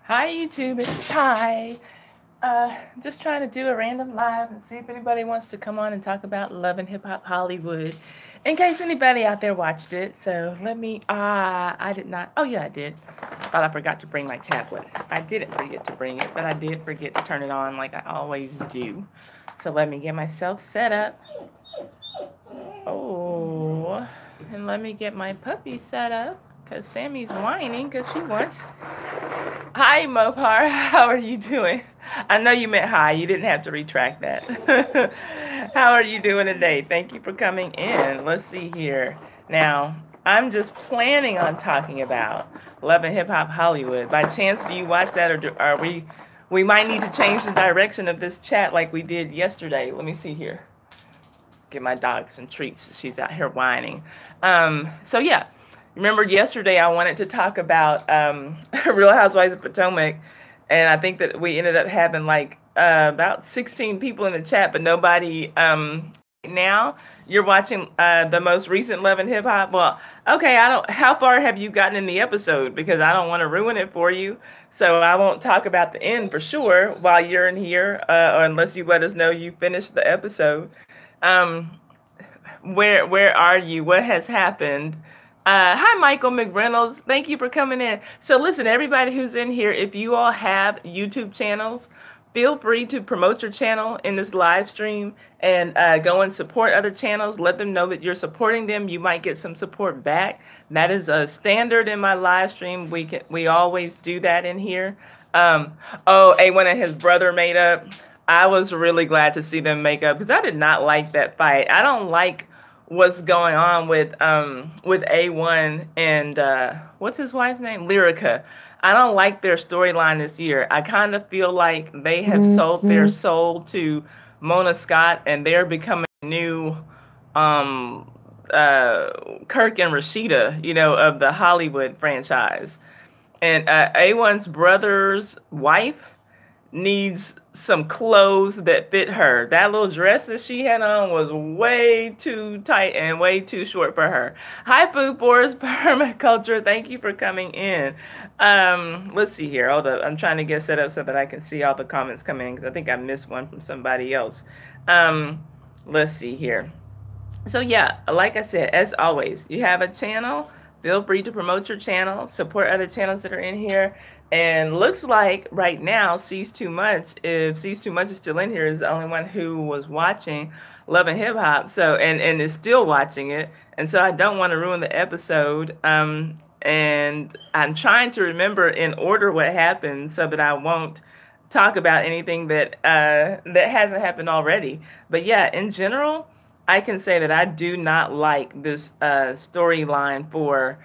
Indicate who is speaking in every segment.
Speaker 1: Hi YouTube, it's Ty. Just trying to do a random live and see if anybody wants to come on and talk about Love and Hip Hop Hollywood. In case anybody out there watched it, so let me, I did not, oh yeah I did. Thought I forgot to bring my tablet. I didn't forget to bring it, but I did forget to turn it on like I always do. So let me get myself set up. Oh, and let me get my puppy set up, because Sammy's whining because she wants. Hi, Mopar. How are you doing? I know you meant hi. You didn't have to retract that. How are you doing today? Thank you for coming in. Let's see here. Now, I'm just planning on talking about Love and Hip Hop Hollywood. By chance, do you watch that, or are we might need to change the direction of this chat like we did yesterday. Let me see here. Get my dog some treats. She's out here whining. So yeah. Remember yesterday I wanted to talk about Real Housewives of Potomac, and I think that we ended up having like about 16 people in the chat, but nobody. Now you're watching the most recent Love and Hip Hop. Well, okay, I don't. How far have you gotten in the episode? Because I don't want to ruin it for you, so I won't talk about the end for sure while you're in here, or unless you let us know you finished the episode. Where are you? What has happened? Hi, Michael McReynolds. Thank you for coming in. So listen, everybody who's in here, if you all have YouTube channels, feel free to promote your channel in this live stream and go and support other channels. Let them know that you're supporting them. You might get some support back. That is a standard in my live stream. We always do that in here. Oh, A1 and his brother made up. I was really glad to see them make up because I did not like that fight. I don't like what's going on with A1 and what's his wife's name? Lyrica. I don't like their storyline this year. I kind of feel like they have sold their soul to Mona Scott, and they're becoming new Kirk and Rashida, you know, of the Hollywood franchise. And A1's brother's wife needs some clothes that fit her. That little dress that she had on was way too tight and way too short for her. Hi, Food Forest Permaculture. Thank you for coming in. Let's see here. Hold up. I'm trying to get set up so that I can see all the comments come in because I think I missed one from somebody else. Let's see here. So yeah, like I said, as always, you have a channel. Feel free to promote your channel, support other channels that are in here. And looks like right now, Sees Too Much, if Sees Too Much is still in here, is the only one who was watching Love and Hip Hop, so and is still watching it. And so I don't want to ruin the episode. And I'm trying to remember in order what happened so that I won't talk about anything that that hasn't happened already. But yeah, in general, I can say that I do not like this storyline for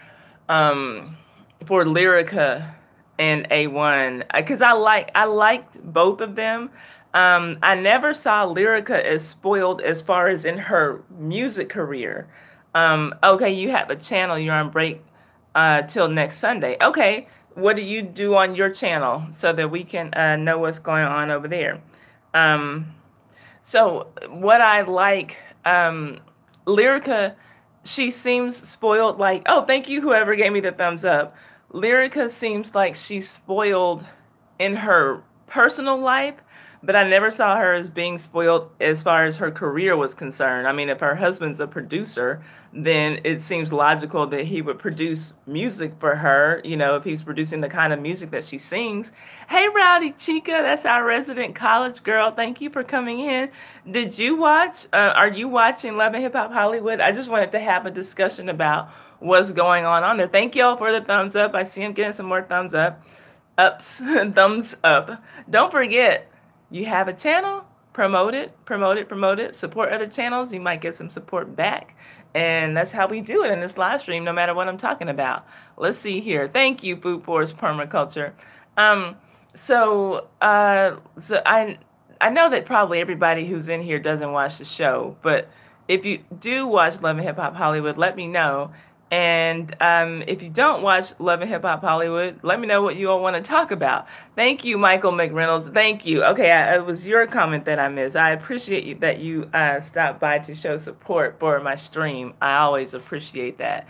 Speaker 1: Lyrica and A1 because I liked both of them. I never saw Lyrica as spoiled as far as in her music career. Okay, you have a channel. You're on break till next Sunday. Okay, what do you do on your channel so that we can know what's going on over there? So what I like, Lyrica, she seems spoiled. Like, oh, thank you, whoever gave me the thumbs up. Lyrica seems like she's spoiled in her personal life, but I never saw her as being spoiled as far as her career was concerned. I mean, if her husband's a producer, then it seems logical that he would produce music for her, you know, if he's producing the kind of music that she sings. Hey, Rowdy Chica, that's our resident college girl. Thank you for coming in. Did you watch, are you watching Love and Hip Hop Hollywood? I just wanted to have a discussion about what's going on there. Thank y'all for the thumbs up. I see him getting some more thumbs ups, thumbs up. Don't forget, you have a channel, promote it, support other channels. You might get some support back. And that's how we do it in this live stream, no matter what I'm talking about. Let's see here. Thank you, Food Forest Permaculture. So I know that probably everybody who's in here doesn't watch the show, but if you do watch Love and Hip Hop Hollywood, let me know. And if you don't watch Love and Hip Hop Hollywood, let me know what you all want to talk about. Thank you, Michael McReynolds. Thank you. Okay, it was your comment that I missed. I appreciate you that you stopped by to show support for my stream. I always appreciate that.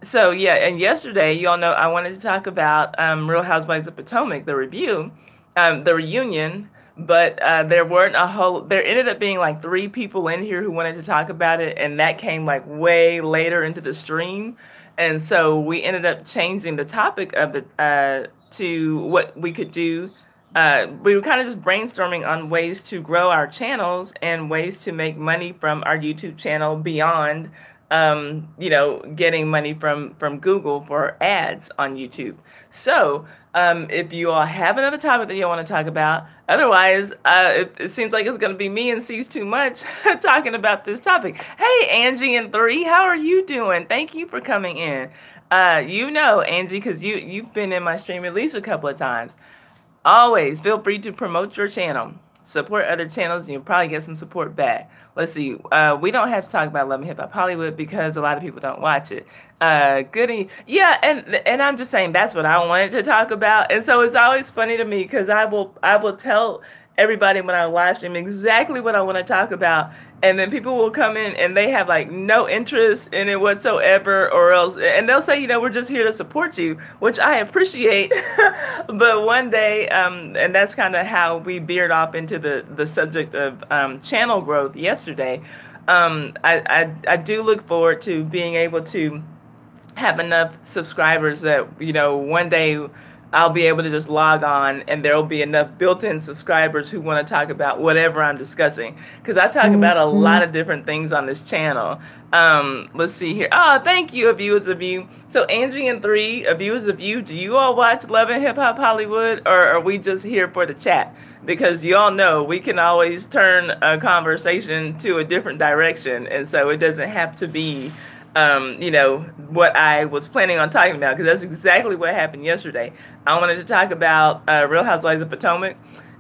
Speaker 1: So yeah, and yesterday, you all know I wanted to talk about Real Housewives of Potomac, the review, the reunion, but there weren't a whole. There ended up being like 3 people in here who wanted to talk about it, and that came like way later into the stream, and so we ended up changing the topic of the to what we could do. We were kind of just brainstorming on ways to grow our channels and ways to make money from our YouTube channel beyond getting money from Google for ads on YouTube. So, if you all have another topic that you want to talk about, otherwise, it seems like it's going to be me and Sees Too Much talking about this topic. Hey, Angie and 3, how are you doing? Thank you for coming in. Angie, because you've been in my stream at least a couple of times. Always feel free to promote your channel. Support other channels, and you'll probably get some support back. Let's see. We don't have to talk about Love and Hip Hop Hollywood because a lot of people don't watch it. Goody. Yeah, and I'm just saying that's what I wanted to talk about. And so it's always funny to me because I will tell everybody when I live stream exactly what I want to talk about, and then people will come in and they have like no interest in it whatsoever, or else, and they'll say, we're just here to support you, which I appreciate. But one day, and that's kind of how we veered off into the subject of channel growth yesterday. I do look forward to being able to have enough subscribers that one day I'll be able to just log on and there'll be enough built-in subscribers who want to talk about whatever I'm discussing, because I talk about a lot of different things on this channel. Let's see here. Oh, thank you, Viewers of You. So Angie and 3, Viewers of You, do you all watch Love and Hip Hop Hollywood, or are we just here for the chat? Because you all know we can always turn a conversation to a different direction, and so it doesn't have to be what I was planning on talking about, because that's exactly what happened yesterday. I wanted to talk about Real Housewives of Potomac,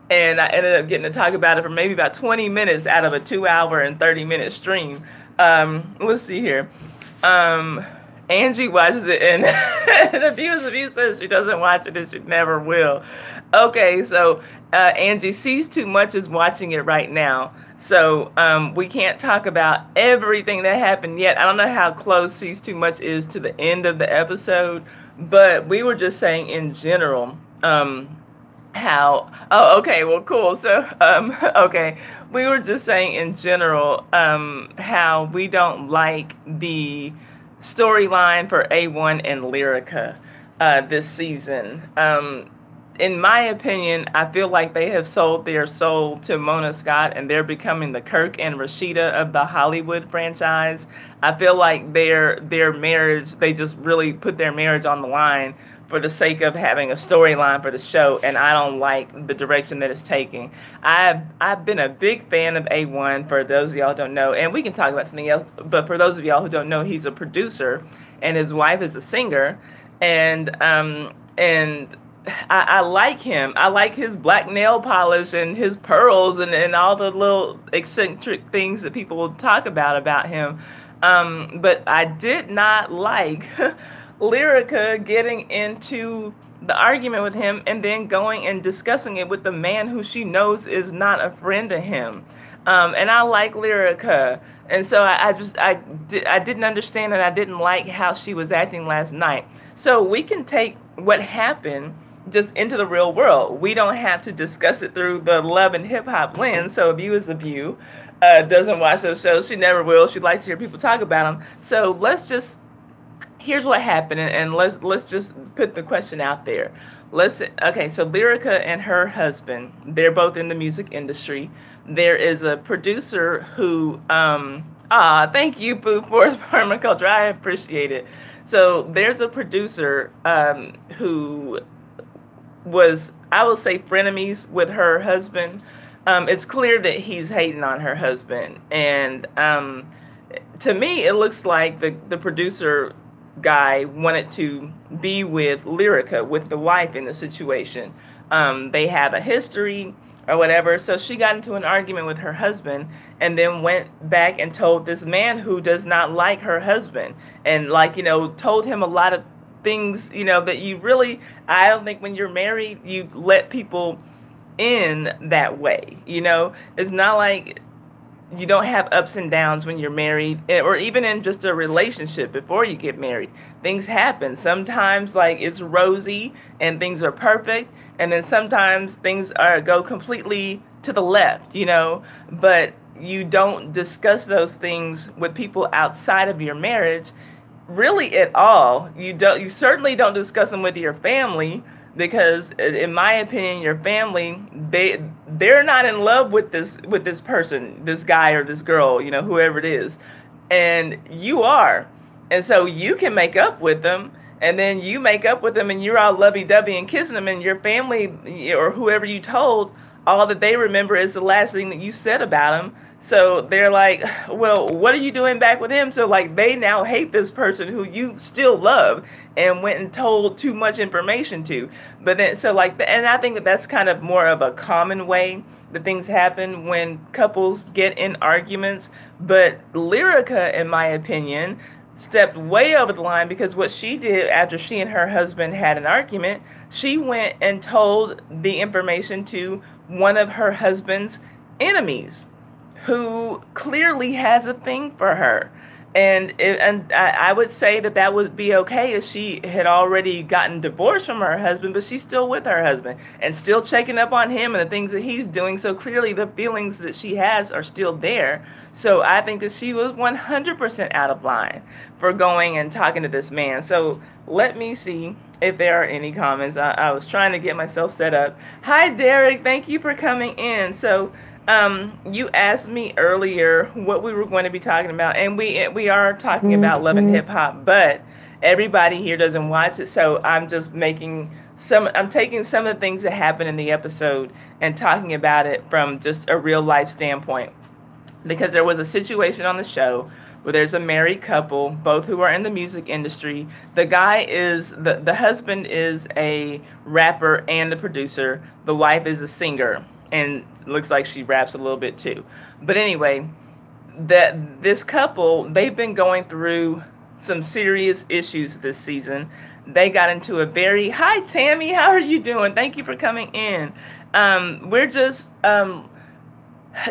Speaker 1: and I ended up getting to talk about it for maybe about 20 minutes out of a 2-hour and 30-minute stream. Let's see here. Angie watches it, and the Viewers of You says she doesn't watch it and she never will. Okay, so Angie Sees Too Much is watching it right now. So we can't talk about everything that happened yet. I don't know how close Sees Too Much is to the end of the episode, but we were just saying in general okay, well, cool. So, okay, we were just saying in general how we don't like the storyline for A1 and Lyrica this season. In my opinion, I feel like they have sold their soul to Mona Scott, and they're becoming the Kirk and Rashida of the Hollywood franchise. I feel like their marriage, they just really put their marriage on the line for the sake of having a storyline for the show, and I don't like the direction that it's taking. I've been a big fan of A1, for those of y'all who don't know, and we can talk about something else, but for those of y'all who don't know, he's a producer, and his wife is a singer, and I like him. I like his black nail polish and his pearls and all the little eccentric things that people will talk about him. But I did not like Lyrica getting into the argument with him and then going and discussing it with the man who she knows is not a friend to him. And I like Lyrica. And so I didn't understand, and I didn't like how she was acting last night. So we can take what happened just into the real world. We don't have to discuss it through the Love and Hip Hop lens. So Viewers of You doesn't watch those shows. She never will. She likes to hear people talk about them. So here's what happened, and let's just put the question out there. Okay, so Lyrica and her husband, they're both in the music industry. There is a producer who, thank you, Boo Force Permaculture. I appreciate it. So there's a producer who was, I will say, frenemies with her husband. It's clear that he's hating on her husband, and to me, it looks like the producer guy wanted to be with Lyrica, with the wife in the situation. They have a history or whatever, so she got into an argument with her husband and then went back and told this man who does not like her husband, and told him a lot of things, that you really, I don't think when you're married, you let people in that way. It's not like you don't have ups and downs when you're married, or even in just a relationship before you get married. Things happen. Sometimes like it's rosy and things are perfect, and then sometimes things go completely to the left, but you don't discuss those things with people outside of your marriage really at all. You certainly don't discuss them with your family, because in my opinion your family, they're not in love with this person, this guy or this girl, whoever it is, and you are. And so you can make up with them, and then you make up with them and you're all lovey-dovey and kissing them, and your family or whoever you told, all that they remember is the last thing that you said about them. So they're like, well, what are you doing back with him? So like they now hate this person who you still love and went and told too much information to. But then, so like, and I think that that's kind of more of a common way that things happen when couples get in arguments. But Lyrica, in my opinion, stepped way over the line, because what she did after she and her husband had an argument, she went and told the information to one of her husband's enemies, who clearly has a thing for her. And I would say that would be okay if she had already gotten divorced from her husband, but she's still with her husband and still checking up on him and the things that he's doing. So clearly the feelings that she has are still there. So I think that she was 100% out of line for going and talking to this man. So let me see if there are any comments. I was trying to get myself set up. Hi, Derek. Thank you for coming in. So you asked me earlier what we were going to be talking about, and we are talking about Love and Hip Hop, but everybody here doesn't watch it, so I'm just taking some of the things that happened in the episode and talking about it from just a real life standpoint, because there was a situation on the show where there's a married couple, both who are in the music industry. The guy the husband is a rapper and a producer. The wife is a singer, and looks like she raps a little bit too. But anyway, this couple, they've been going through some serious issues this season. They got into a hi Tammy, how are you doing? Thank you for coming in. We're just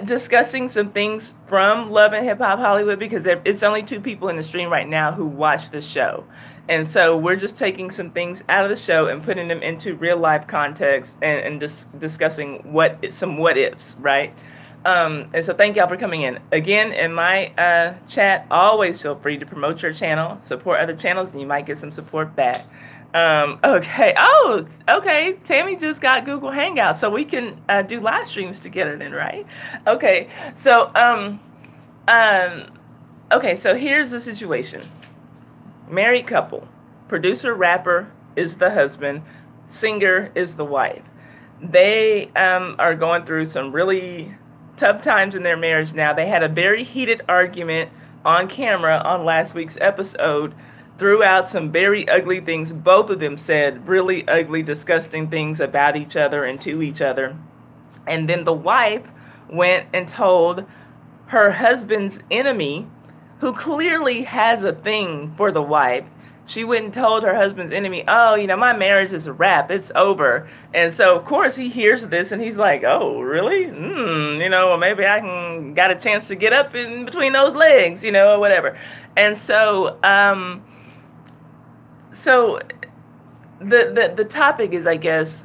Speaker 1: discussing some things from Love and Hip Hop Hollywood, because it's only 2 people in the stream right now who watch the show. And so we're just taking some things out of the show and putting them into real life context and discussing some what ifs, right? And so thank y'all for coming in. Again, in my chat, always feel free to promote your channel, support other channels, and you might get some support back. Okay. Oh, okay. Tammy just got Google Hangouts, so we can do live streams together then, right? Okay. So, okay. So here's the situation. Married couple. Producer, rapper is the husband. Singer is the wife. They are going through some really tough times in their marriage now. They had a very heated argument on camera on last week's episode, threw out some very ugly things. Both of them said really ugly, disgusting things about each other and to each other. And then the wife went and told her husband's enemy, who clearly has a thing for the wife. She went and told her husband's enemy, oh, my marriage is a wrap. It's over. And so, of course, he hears this and he's like, oh, really? Well, maybe I got a chance to get up in between those legs, or whatever. And so, the topic is, I guess,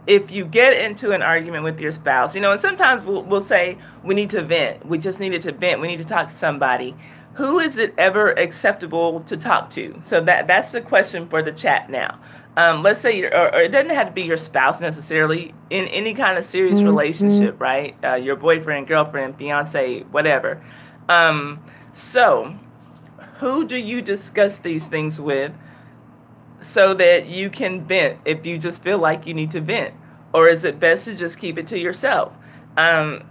Speaker 1: if you get into an argument with your spouse, and sometimes we'll say we need to vent. We just needed to vent. We need to talk to somebody. Who is it ever acceptable to talk to? So that's the question for the chat now. Let's say, or it doesn't have to be your spouse necessarily, in any kind of serious relationship, right? Your boyfriend, girlfriend, fiance, whatever. So who do you discuss these things with so that you can vent if you just feel like you need to vent? Or is it best to just keep it to yourself?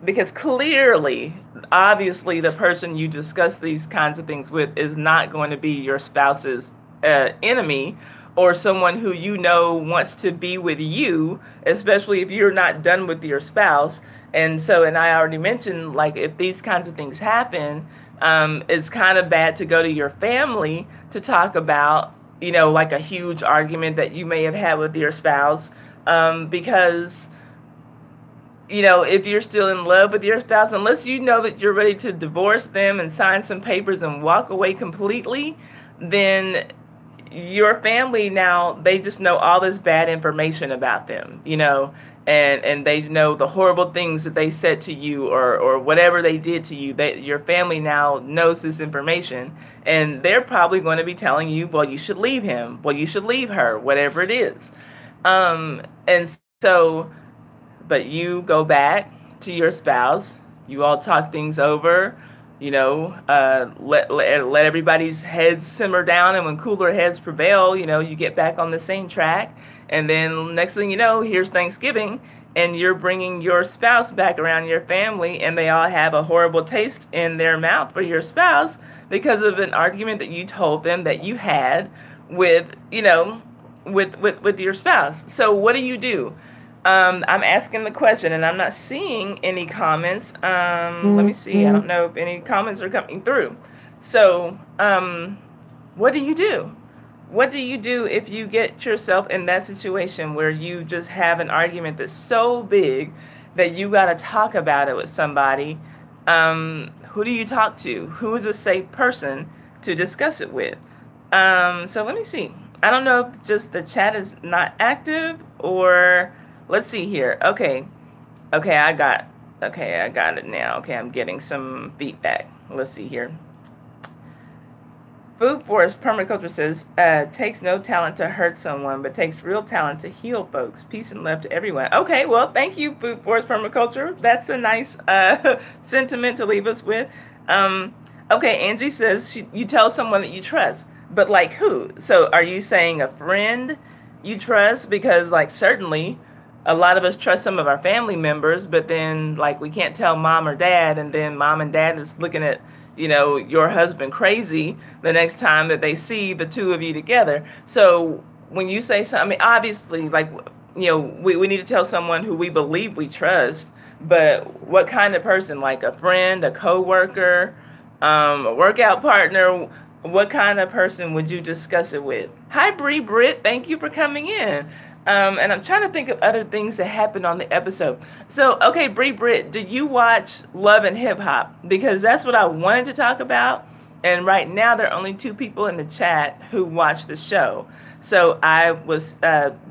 Speaker 1: Because clearly, obviously, the person you discuss these kinds of things with is not going to be your spouse's enemy, or someone who wants to be with you, especially if you're not done with your spouse. And I already mentioned, like, if these kinds of things happen, it's kind of bad to go to your family to talk about, like a huge argument that you may have had with your spouse, because if you're still in love with your spouse, unless you know that you're ready to divorce them and sign some papers and walk away completely, then your family now, they just know all this bad information about them, and they know the horrible things that they said to you, or whatever they did to you. Your family now knows this information, and they're probably going to be telling you, well, you should leave him, well, you should leave her, whatever it is. And so, but you go back to your spouse, you all talk things over, let everybody's heads simmer down, and when cooler heads prevail, you get back on the same track, and then next thing you know, here's Thanksgiving, and you're bringing your spouse back around your family, and they all have a horrible taste in their mouth for your spouse because of an argument that you told them that you had with, with your spouse. So what do you do? I'm asking the question, and I'm not seeing any comments. Let me see. I don't know if any comments are coming through. So, what do you do? What do you do if you get yourself in that situation where you just have an argument that's so big that you got to talk about it with somebody? Who do you talk to? Who is a safe person to discuss it with? So let me see. I don't know if just the chat is not active, or let's see here. Okay, I got it now. Okay, I'm getting some feedback. Let's see here. Food Forest Permaculture says, takes no talent to hurt someone, but takes real talent to heal folks. Peace and love to everyone. Okay, well, thank you, Food Forest Permaculture. That's a nice sentiment to leave us with. Okay, Angie says, you tell someone that you trust, but like who? So are you saying a friend you trust? Because certainly a lot of us trust some of our family members, but then we can't tell mom or dad, and then mom and dad is looking at your husband crazy the next time that they see the two of you together. So when you say something, obviously, we need to tell someone who we believe we trust, but what kind of person? Like a friend, a coworker, a workout partner? What kind of person would you discuss it with? Hi, Bree Britt. Thank you for coming in. And I'm trying to think of other things that happened on the episode. So, okay, Bree Britt, did you watch Love and Hip Hop? Because that's what I wanted to talk about. And right now, there are only 2 people in the chat who watched the show. So I was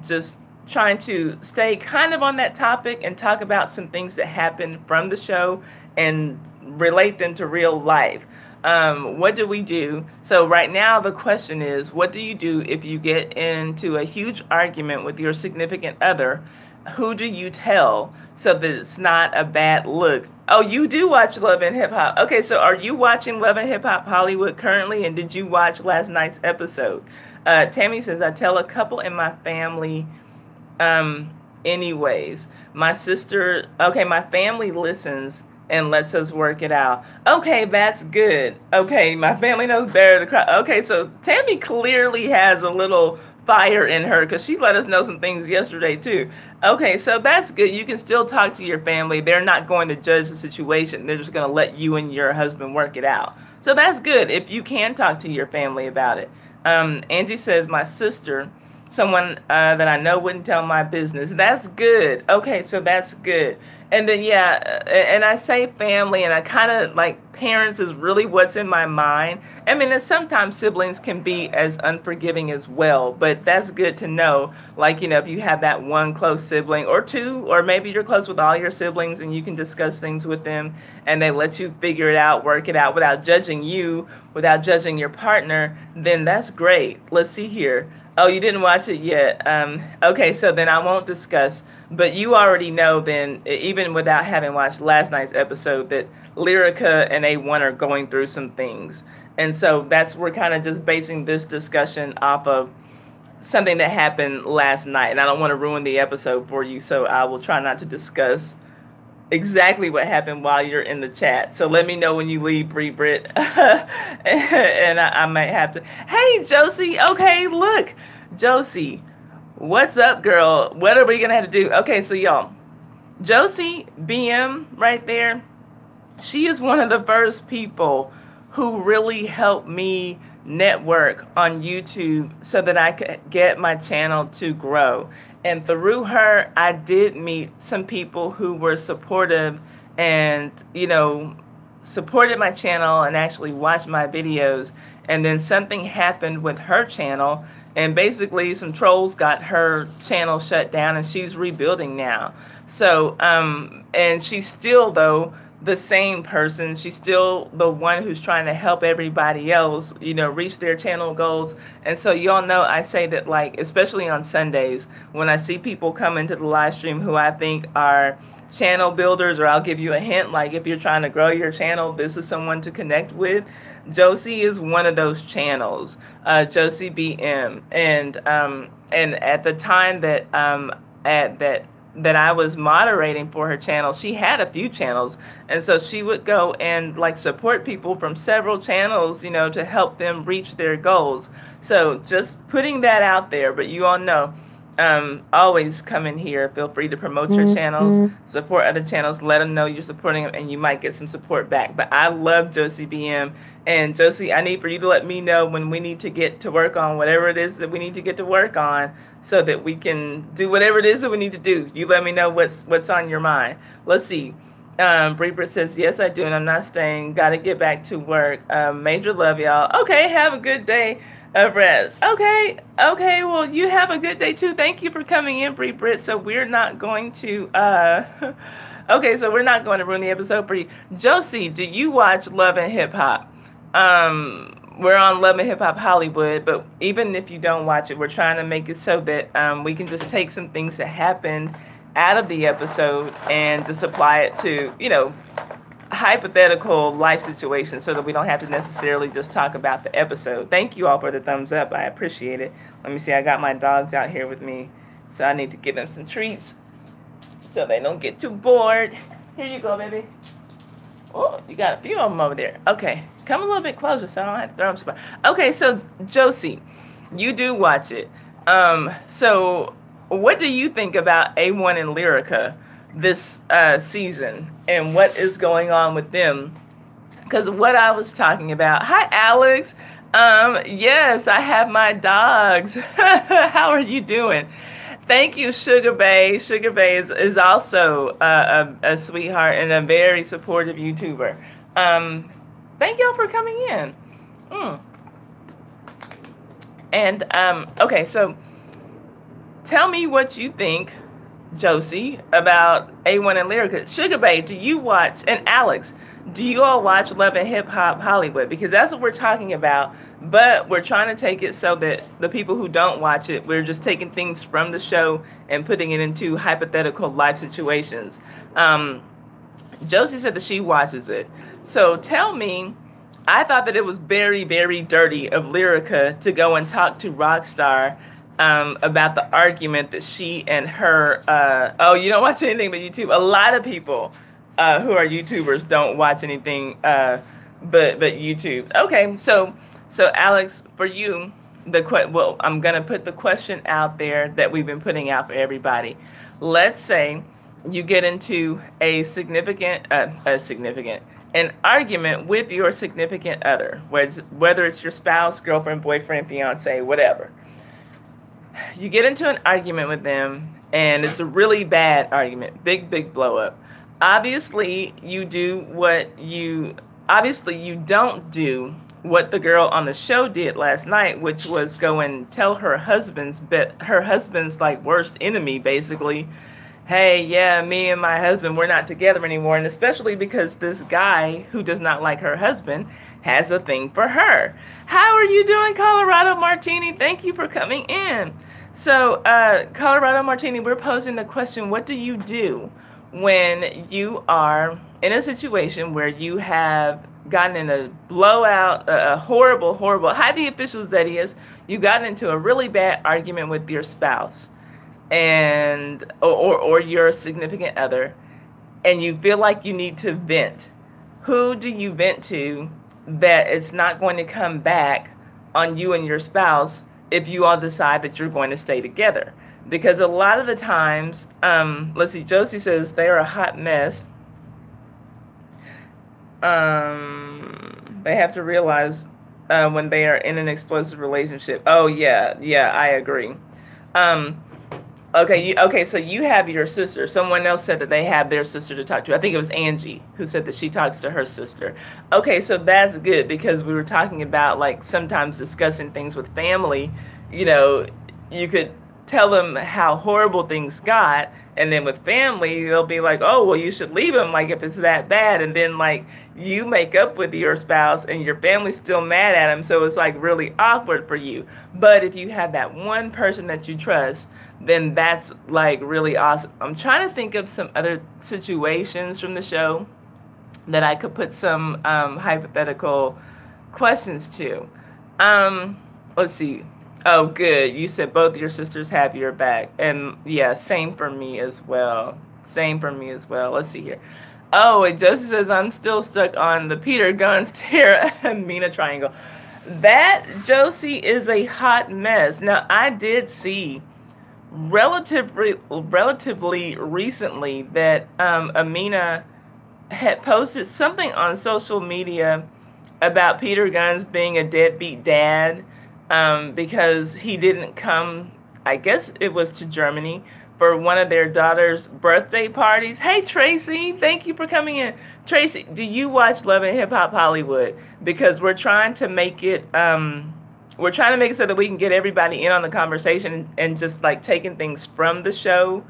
Speaker 1: just trying to stay kind of on that topic and talk about some things that happened from the show and relate them to real life. What do we do? So right now the question is, what do you do if you get into a huge argument with your significant other? Who do you tell so that it's not a bad look? Oh, you do watch Love and Hip Hop. Okay, so are you watching Love and Hip Hop Hollywood currently, and did you watch last night's episode? Tammy says, I tell a couple in my family anyways. My family listens and lets us work it out. Okay, that's good. Okay, my family knows better to cry. Okay, so Tammy clearly has a little fire in her, because she let us know some things yesterday too. Okay, so that's good. You can still talk to your family. They're not going to judge the situation. They're just going to let you and your husband work it out. So that's good if you can talk to your family about it. Angie says, my sister, someone that I know wouldn't tell my business. That's good. Okay, so that's good. And then, yeah, and I say family, and I kind of parents is really what's in my mind. I mean, and sometimes siblings can be as unforgiving as well, but that's good to know. If you have that one close sibling or 2, or maybe you're close with all your siblings and you can discuss things with them and they let you figure it out, work it out without judging you, without judging your partner, then that's great. Let's see here. Oh, you didn't watch it yet. Okay, so then I won't discuss. But you already know then, even without having watched last night's episode, that Lyrica and A1 are going through some things. And so we're kind of just basing this discussion off of something that happened last night. And I don't want to ruin the episode for you, so I will try not to discuss exactly what happened while you're in the chat. So let me know when you leave, Bree Britt. And I might have to. Hey, Josie. Okay, look. Josie, what's up, girl? What are we going to have to do? Okay, so y'all, Josie BM right there, she is one of the first people who really helped me network on YouTube so that I could get my channel to grow. And through her, I did meet some people who were supportive and, supported my channel and actually watched my videos. And then something happened with her channel, and basically some trolls got her channel shut down, and she's rebuilding now. So, and she's still, though, the same person. She's still the one who's trying to help everybody else, reach their channel goals. And so y'all know I say that, like, especially on Sundays, when I see people come into the live stream who I think are channel builders, or I'll give you a hint, like if you're trying to grow your channel, this is someone to connect with. Josie is one of those channels, Josie BM, and at the time that that I was moderating for her channel, she had a few channels, and so she would go and like support people from several channels, to help them reach their goals. So just putting that out there. But you all know, always come in here, feel free to promote your channels, support other channels, let them know you're supporting them, and you might get some support back. But I love Josie BM, and Josie, I need for you to let me know when we need to get to work on whatever it is that we need to get to work on, so that we can do whatever it is that we need to do. You let me know what's on your mind. Let's see. Brie says, yes, I do, and I'm not staying. Got to get back to work. Major love, y'all. Okay, have a good day of rest. Okay, well, you have a good day, too. Thank you for coming in, Brie Britt. So we're not going to, okay, so we're not going to ruin the episode for you. Josie, do you watch Love and Hip Hop? We're on Love and Hip Hop Hollywood, but even if you don't watch it, we're trying to make it so that we can just take some things that happened out of the episode and just apply it to, hypothetical life situations, so that we don't have to necessarily just talk about the episode. Thank you all for the thumbs up. I appreciate it. Let me see. I got my dogs out here with me, so I need to give them some treats so they don't get too bored. Here you go, baby. Oh, you got a few of them over there. Okay, come a little bit closer so I don't have to throw them spot. Okay, so Josie, you do watch it. So what do you think about A1 and Lyrica this season, and what is going on with them? Because what I was talking about. Hi, Alex. Yes, I have my dogs. How are you doing? Thank you, Sugar Bay. Sugar Bay is also a sweetheart and a very supportive YouTuber. Thank y'all for coming in. And, okay, so tell me what you think, Josie, about A1 and Lyrica. Sugar Bay, do you watch, and Alex, do you all watch Love and Hip Hop Hollywood? Because that's what we're talking about, but we're trying to take it so that the people who don't watch it, we're just taking things from the show and putting it into hypothetical life situations. Josie said that she watches it. So tell me, I thought that it was very, very dirty of Lyrica to go and talk to Rockstar about the argument that she and her, oh, you don't watch anything but YouTube. A lot of people who are YouTubers don't watch anything but YouTube. Okay, so Alex, for you, well, I'm gonna put the question out there that we've been putting out for everybody. Let's say you get into an argument with your significant other, whether it's your spouse, girlfriend, boyfriend, fiance, whatever. You get into an argument with them, and it's a really bad argument, big blow up. Obviously, you don't do what the girl on the show did last night, which was go and tell her husband's like worst enemy, basically, hey, yeah, me and my husband, we're not together anymore. And especially because this guy who does not like her husband has a thing for her. How are you doing, Colorado Martini? Thank you for coming in. So, Colorado Martini, we're posing the question, what do you do when you are in a situation where you have gotten in a blowout, a horrible, high the officials, that is, you gotten into a really bad argument with your spouse and or your significant other, and you feel like you need to vent? Who do you vent to that it's not going to come back on you and your spouse if you all decide that you're going to stay together? Because a lot of the times, let's see, Josie says they're a hot mess. They have to realize when they are in an explosive relationship. Oh, yeah, I agree. Okay, so you have your sister. Someone else said that they have their sister to talk to. I think it was Angie who said that she talks to her sister. Okay, so that's good because we were talking about like sometimes discussing things with family. You know, you could tell them how horrible things got, and then with family, they'll be like, "Oh, well, you should leave him like if it's that bad." And then like you make up with your spouse and your family's still mad at him, so it's like really awkward for you. But if you have that one person that you trust, then that's like really awesome. I'm trying to think of some other situations from the show that I could put some hypothetical questions to. Let's see. Oh, good. You said both your sisters have your back. And yeah, same for me as well. Same for me as well. Let's see here. Oh, it just says I'm still stuck on the Peter Guns Tara and Mina triangle. That, Josie, is a hot mess. Now, I did see relatively recently that Amina had posted something on social media about Peter Guns being a deadbeat dad because he didn't come, I guess it was to Germany, for one of their daughter's birthday parties. Hey, Tracy, thank you for coming in. Tracy, do you watch Love and Hip Hop Hollywood? Because we're trying to make it so that we can get everybody in on the conversation and just like taking things from the show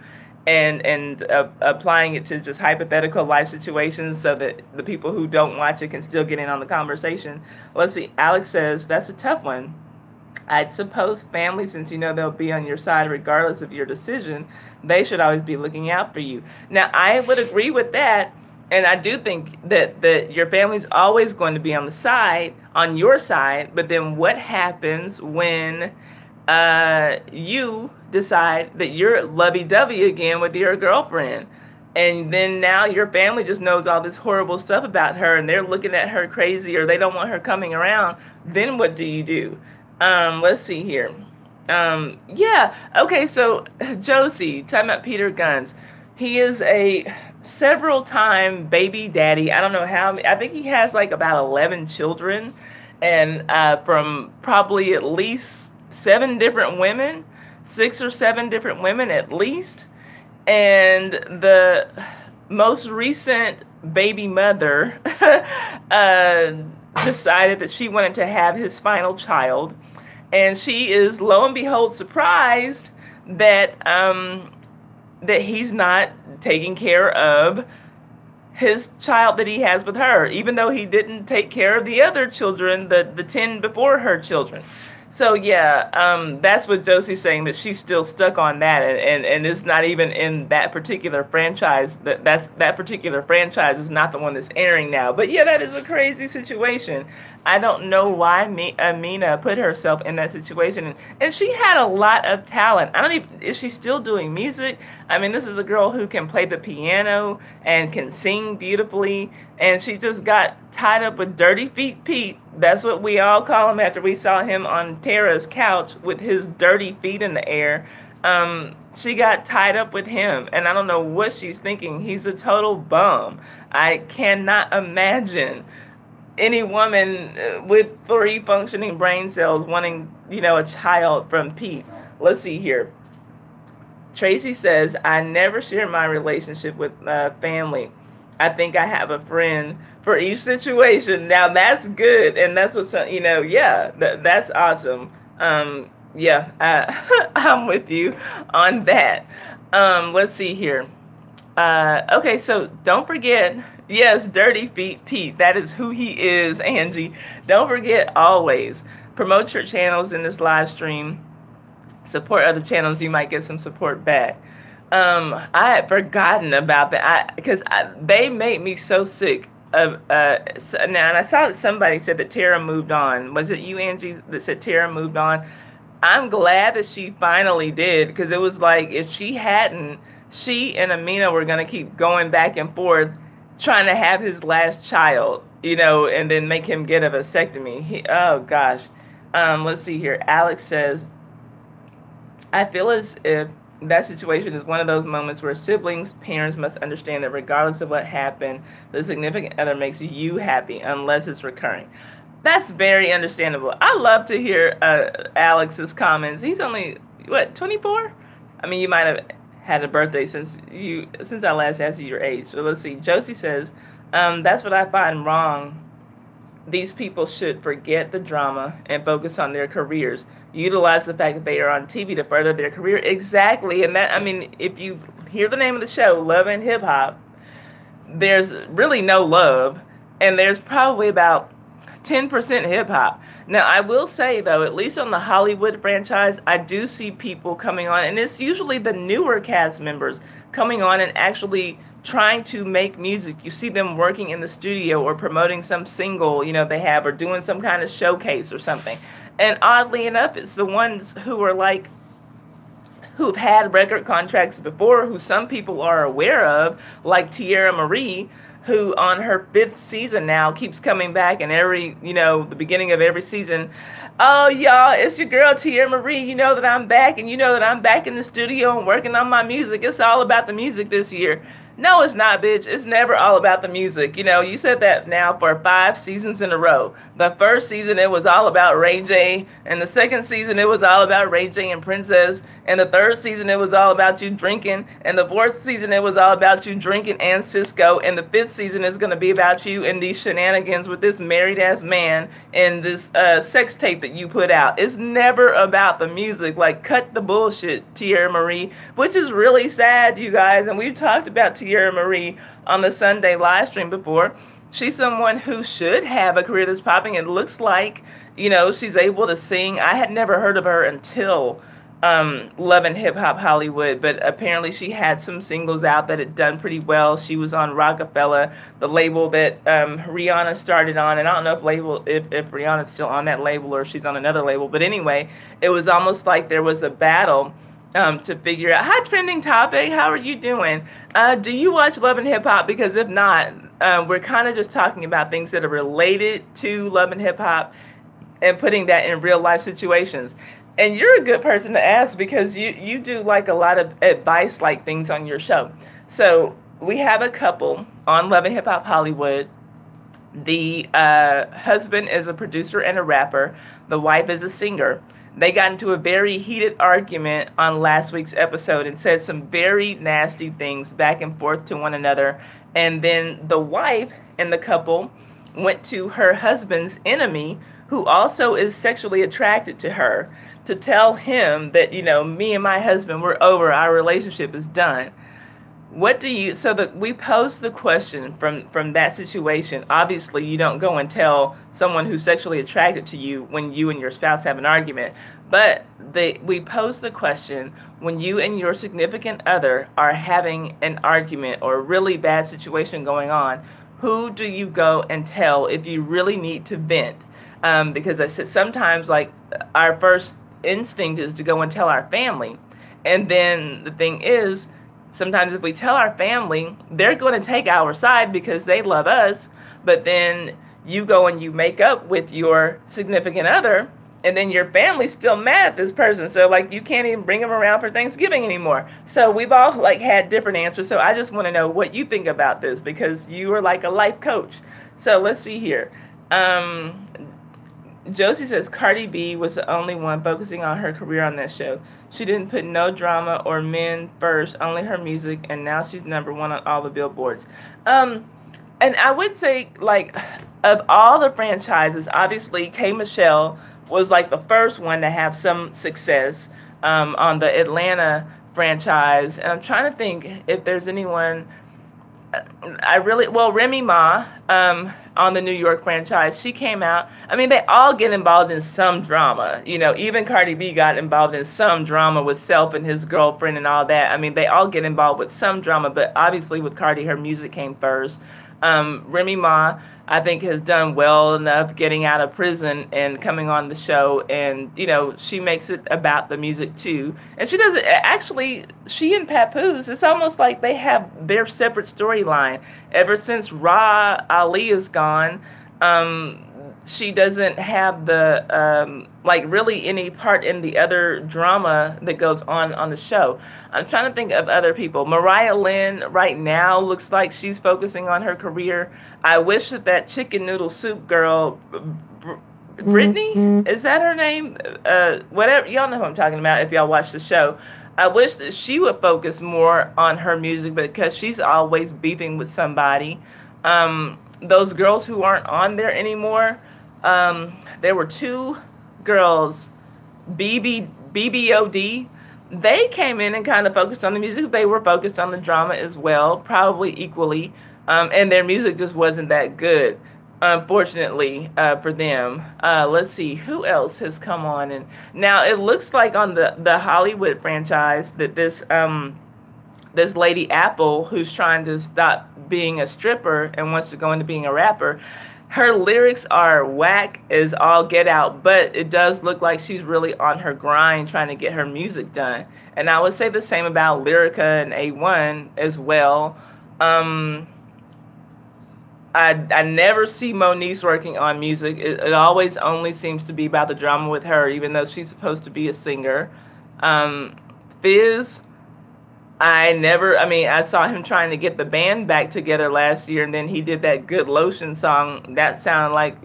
Speaker 1: and applying it to just hypothetical life situations so that the people who don't watch it can still get in on the conversation. Let's see. Alex says, that's a tough one. I'd suppose family, since you know they'll be on your side regardless of your decision, they should always be looking out for you. Now, I would agree with that. And I do think that your family's always going to be on your side, but then what happens when you decide that you're lovey-dovey again with your girlfriend? And then now your family just knows all this horrible stuff about her, and they're looking at her crazy, or they don't want her coming around. Then what do? Let's see here. Yeah, okay, so Josie, talking about Peter Guns. He is a several-time baby daddy. I don't know how, I think he has like about 11 children, and from probably at least 7 different women, 6 or 7 different women at least. And the most recent baby mother decided that she wanted to have his final child, and she is, lo and behold, surprised that that he's not taking care of his child that he has with her, even though he didn't take care of the other children, the 10 before her children. So yeah, that's what Josie's saying, that she's still stuck on that, and it's not even in that particular franchise. That particular franchise is not the one that's airing now. But yeah, that is a crazy situation. I don't know why Amina put herself in that situation, and she had a lot of talent. I don't even, is she still doing music? I mean, this is a girl who can play the piano and can sing beautifully, and she just got tied up with Dirty Feet Pete. That's what we all call him after we saw him on Tara's couch with his dirty feet in the air. She got tied up with him, and I don't know what she's thinking. He's a total bum. I cannot imagine any woman with 3 functioning brain cells wanting, a child from Pete. Let's see here. Tracy says, I never share my relationship with family. I think I have a friend for each situation. Now that's good, and that's what yeah, that's awesome. Yeah, I'm with you on that. Let's see here. Okay, so don't forget, yes, Dirty Feet Pete, that is who he is, Angie. Don't forget, always promote your channels in this live stream. Support other channels, you might get some support back. I had forgotten about that because they made me so sick of now, and I saw that somebody said that Tara moved on. Was it you, Angie, that said Tara moved on? I'm glad that she finally did, because it was like if she hadn't, she and Amina were going to keep going back and forth trying to have his last child, and then make him get a vasectomy. Oh gosh. Let's see here. Alex says, I feel as if that situation is one of those moments where siblings, parents must understand that regardless of what happened, the significant other makes you happy unless it's recurring. That's very understandable. I love to hear Alex's comments. He's only, what, 24? I mean, you might have had a birthday since I last asked you your age. So let's see. Josie says, that's what I find wrong. These people should forget the drama and focus on their careers. Utilize the fact that they are on TV to further their career. Exactly. And that, I mean, if you hear the name of the show, Love and Hip Hop, there's really no love, and there's probably about 10% hip hop. Now, I will say, though, at least on the Hollywood franchise, I do see people coming on, and it's usually the newer cast members coming on and actually trying to make music. You see them working in the studio or promoting some single, you know, they have, or doing some kind of showcase or something. And oddly enough, it's the ones who are like, who've had record contracts before, who some people are aware of, like Tierra Marie, who on her 5th season now keeps coming back, and every, you know, the beginning of every season, oh, y'all, it's your girl Tierra Marie, you know that I'm back, and you know that I'm back in the studio and working on my music. It's all about the music this year. No, it's not, bitch. It's never all about the music. You know, you said that now for 5 seasons in a row. The first season, it was all about Ray J. And the second season, it was all about Ray J and Princess. And the third season, it was all about you drinking. And the fourth season, it was all about you drinking and Cisco. And the 5th season is going to be about you and these shenanigans with this married-ass man and this sex tape that you put out. It's never about the music. Like, cut the bullshit, Tierra Marie. Which is really sad, you guys. And we've talked about Tierra Marie on the Sunday live stream before. She's someone who should have a career that's popping. It looks like, you know, she's able to sing. I had never heard of her until Love and Hip Hop Hollywood, but apparently she had some singles out that had done pretty well. She was on Rockefeller, the label that Rihanna started on, and I don't know if Rihanna's still on that label or she's on another label, but anyway, it was almost like there was a battle to figure out. Hi, Trending Topic. How are you doing? Do you watch Love and Hip Hop? Because if not, we're kind of just talking about things that are related to Love and Hip Hop and putting that in real life situations. And you're a good person to ask because you do like a lot of advice like things on your show. So we have a couple on Love and Hip Hop Hollywood. The husband is a producer and a rapper. The wife is a singer. They got into a very heated argument on last week's episode and said some very nasty things back and forth to one another. And then the wife and the couple went to her husband's enemy, who also is sexually attracted to her, to tell him that, you know, me and my husband, we're over, our relationship is done. What do you, so that we posed the question from that situation. Obviously, you don't go and tell someone who's sexually attracted to you when you and your spouse have an argument. But we posed the question, when you and your significant other are having an argument or a really bad situation going on, who do you go and tell if you really need to vent? Because I said sometimes, like, our first instinct is to go and tell our family. And then the thing is, sometimes if we tell our family, they're going to take our side because they love us. But then you go and you make up with your significant other, and then your family's still mad at this person. So, like, you can't even bring them around for Thanksgiving anymore. So we've all, like, had different answers. So I just want to know what you think about this, because you are like a life coach. So let's see here. Josie says Cardi B was the only one focusing on her career on that show. She didn't put no drama or men first, only her music, and now she's #1 on all the billboards. And I would say, like, of all the franchises, obviously K. Michelle was like the first one to have some success on the Atlanta franchise. And I'm trying to think if there's anyone. Remy Ma on the New York franchise, she came out. I mean, they all get involved in some drama. You know, even Cardi B got involved in some drama with Self and his girlfriend and all that. I mean, they all get involved with some drama, but obviously with Cardi, her music came first. Remy Ma, I think, has done well enough getting out of prison and coming on the show, and, you know, she makes it about the music too. And she does it, actually, she and Papoose, it's almost like they have their separate storyline. Ever since Ra Ali is gone, she doesn't have the, like, really any part in the other drama that goes on the show. I'm trying to think of other people. Mariah Lynn right now looks like she's focusing on her career. I wish that chicken noodle soup girl, Brittany, is that her name? Whatever, y'all know who I'm talking about if y'all watch the show. I wish that she would focus more on her music because she's always beefing with somebody. Those girls who aren't on there anymore, there were two girls, BBOD. They came in and kind of focused on the music. They were focused on the drama as well, probably equally. And their music just wasn't that good, unfortunately, for them. Let's see who else has come on. And now it looks like on the Hollywood franchise that this lady Apple, who's trying to stop being a stripper and wants to go into being a rapper, her lyrics are whack as all get out, but it does look like she's really on her grind trying to get her music done. And I would say the same about Lyrica and A1 as well. I never see Moniece working on music. It always only seems to be about the drama with her, even though she's supposed to be a singer. Fizz, I saw him trying to get the band back together last year, and then he did that Good Lotion song. That sounded like,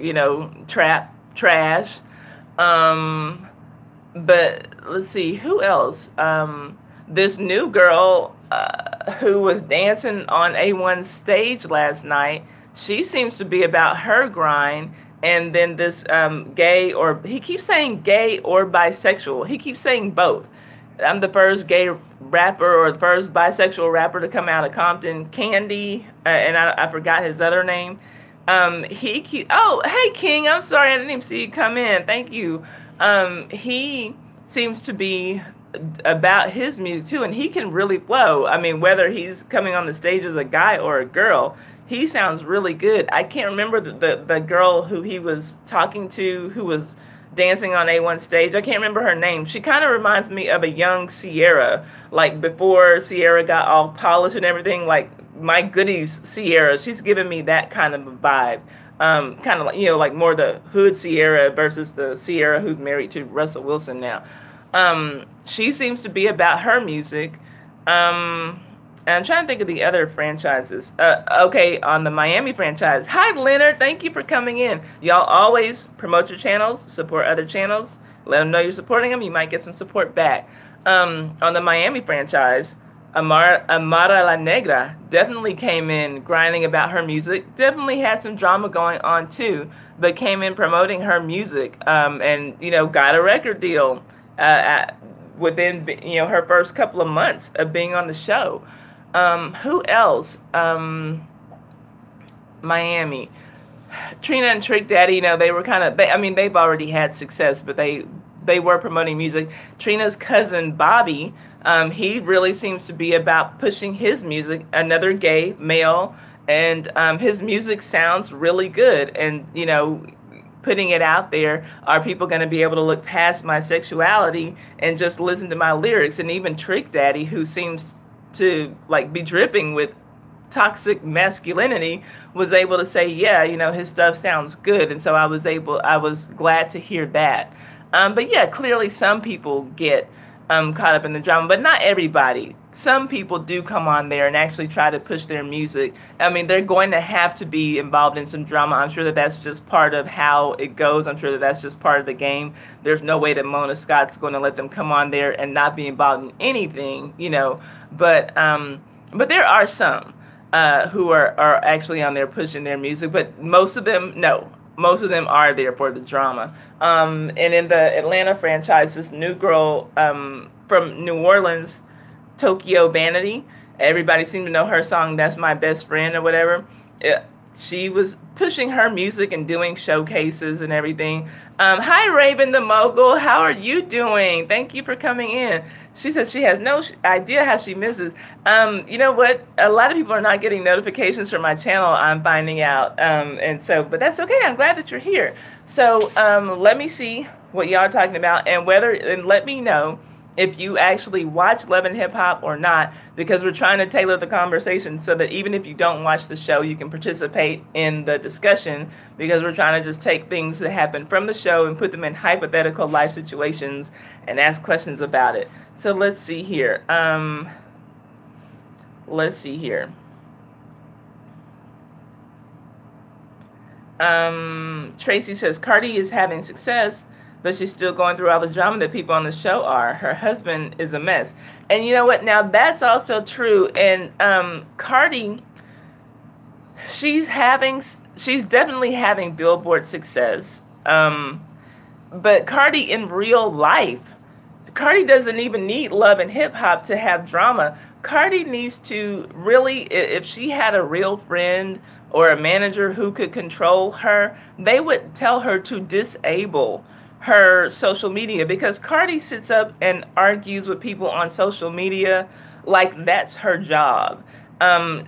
Speaker 1: trap, trash. But let's see, who else? This new girl who was dancing on A1's stage last night, she seems to be about her grind. And then this he keeps saying gay or bisexual. He keeps saying both. I'm the first gay rapper or the first bisexual rapper to come out of Compton. Candy, and I forgot his other name. Oh, hey King, I'm sorry, I didn't even see you come in. Thank you. He seems to be about his music too, and he can really flow. I mean, whether he's coming on the stage as a guy or a girl, he sounds really good. I can't remember the girl who he was talking to who was dancing on A1 stage. I can't remember her name. She kind of reminds me of a young Sierra, like before Sierra got all polished and everything, like My Goodies Sierra. She's giving me that kind of a vibe. Kind of like, like more the hood Sierra versus the Sierra who's married to Russell Wilson now. She seems to be about her music. And I'm trying to think of the other franchises. Okay, on the Miami franchise. Hi, Leonard. Thank you for coming in. Y'all always promote your channels, support other channels. Let them know you're supporting them. You might get some support back. On the Miami franchise, Amara La Negra definitely came in grinding about her music. Definitely had some drama going on too, but came in promoting her music. And got a record deal within her first couple of months of being on the show. Who else? Miami. Trina and Trick Daddy, they were kind of, they've already had success, but they were promoting music. Trina's cousin, Bobby, he really seems to be about pushing his music, another gay male, and his music sounds really good. And, putting it out there, are people going to be able to look past my sexuality and just listen to my lyrics? And even Trick Daddy, who seems to be dripping with toxic masculinity, was able to say, yeah, his stuff sounds good. And so I was glad to hear that. But yeah, clearly some people get caught up in the drama, but not everybody. Some people do come on there and actually try to push their music. They're going to have to be involved in some drama. I'm sure that that's just part of how it goes. I'm sure that that's just part of the game. There's no way that Mona Scott's going to let them come on there and not be involved in anything, But there are some who are actually on there pushing their music. But most of them, no. Most of them are there for the drama. And in the Atlanta franchise, this new girl from New Orleans, Tokyo Vanity, everybody seemed to know her song, That's My Best Friend or whatever. She was pushing her music and doing showcases and everything. Hi, Raven the Mogul. How are you doing? Thank you for coming in. She says she has no idea how she misses. You know what? A lot of people are not getting notifications from my channel, I'm finding out. But that's okay. I'm glad that you're here. So let me see what y'all are talking about, and let me know if you actually watch Love and Hip Hop or not, because we're trying to tailor the conversation so that even if you don't watch the show, you can participate in the discussion, because we're trying to just take things that happen from the show and put them in hypothetical life situations and ask questions about it. So let's see here. Tracy says Cardi is having success. but she's still going through all the drama that people on the show are. Her husband is a mess. And you know what? Now, that's also true. And Cardi, she's definitely having Billboard success. But Cardi in real life, Cardi doesn't even need Love and Hip Hop to have drama. Cardi needs to really, if she had a real friend or a manager who could control her, they would tell her to disable her social media, because Cardi sits up and argues with people on social media like that's her job.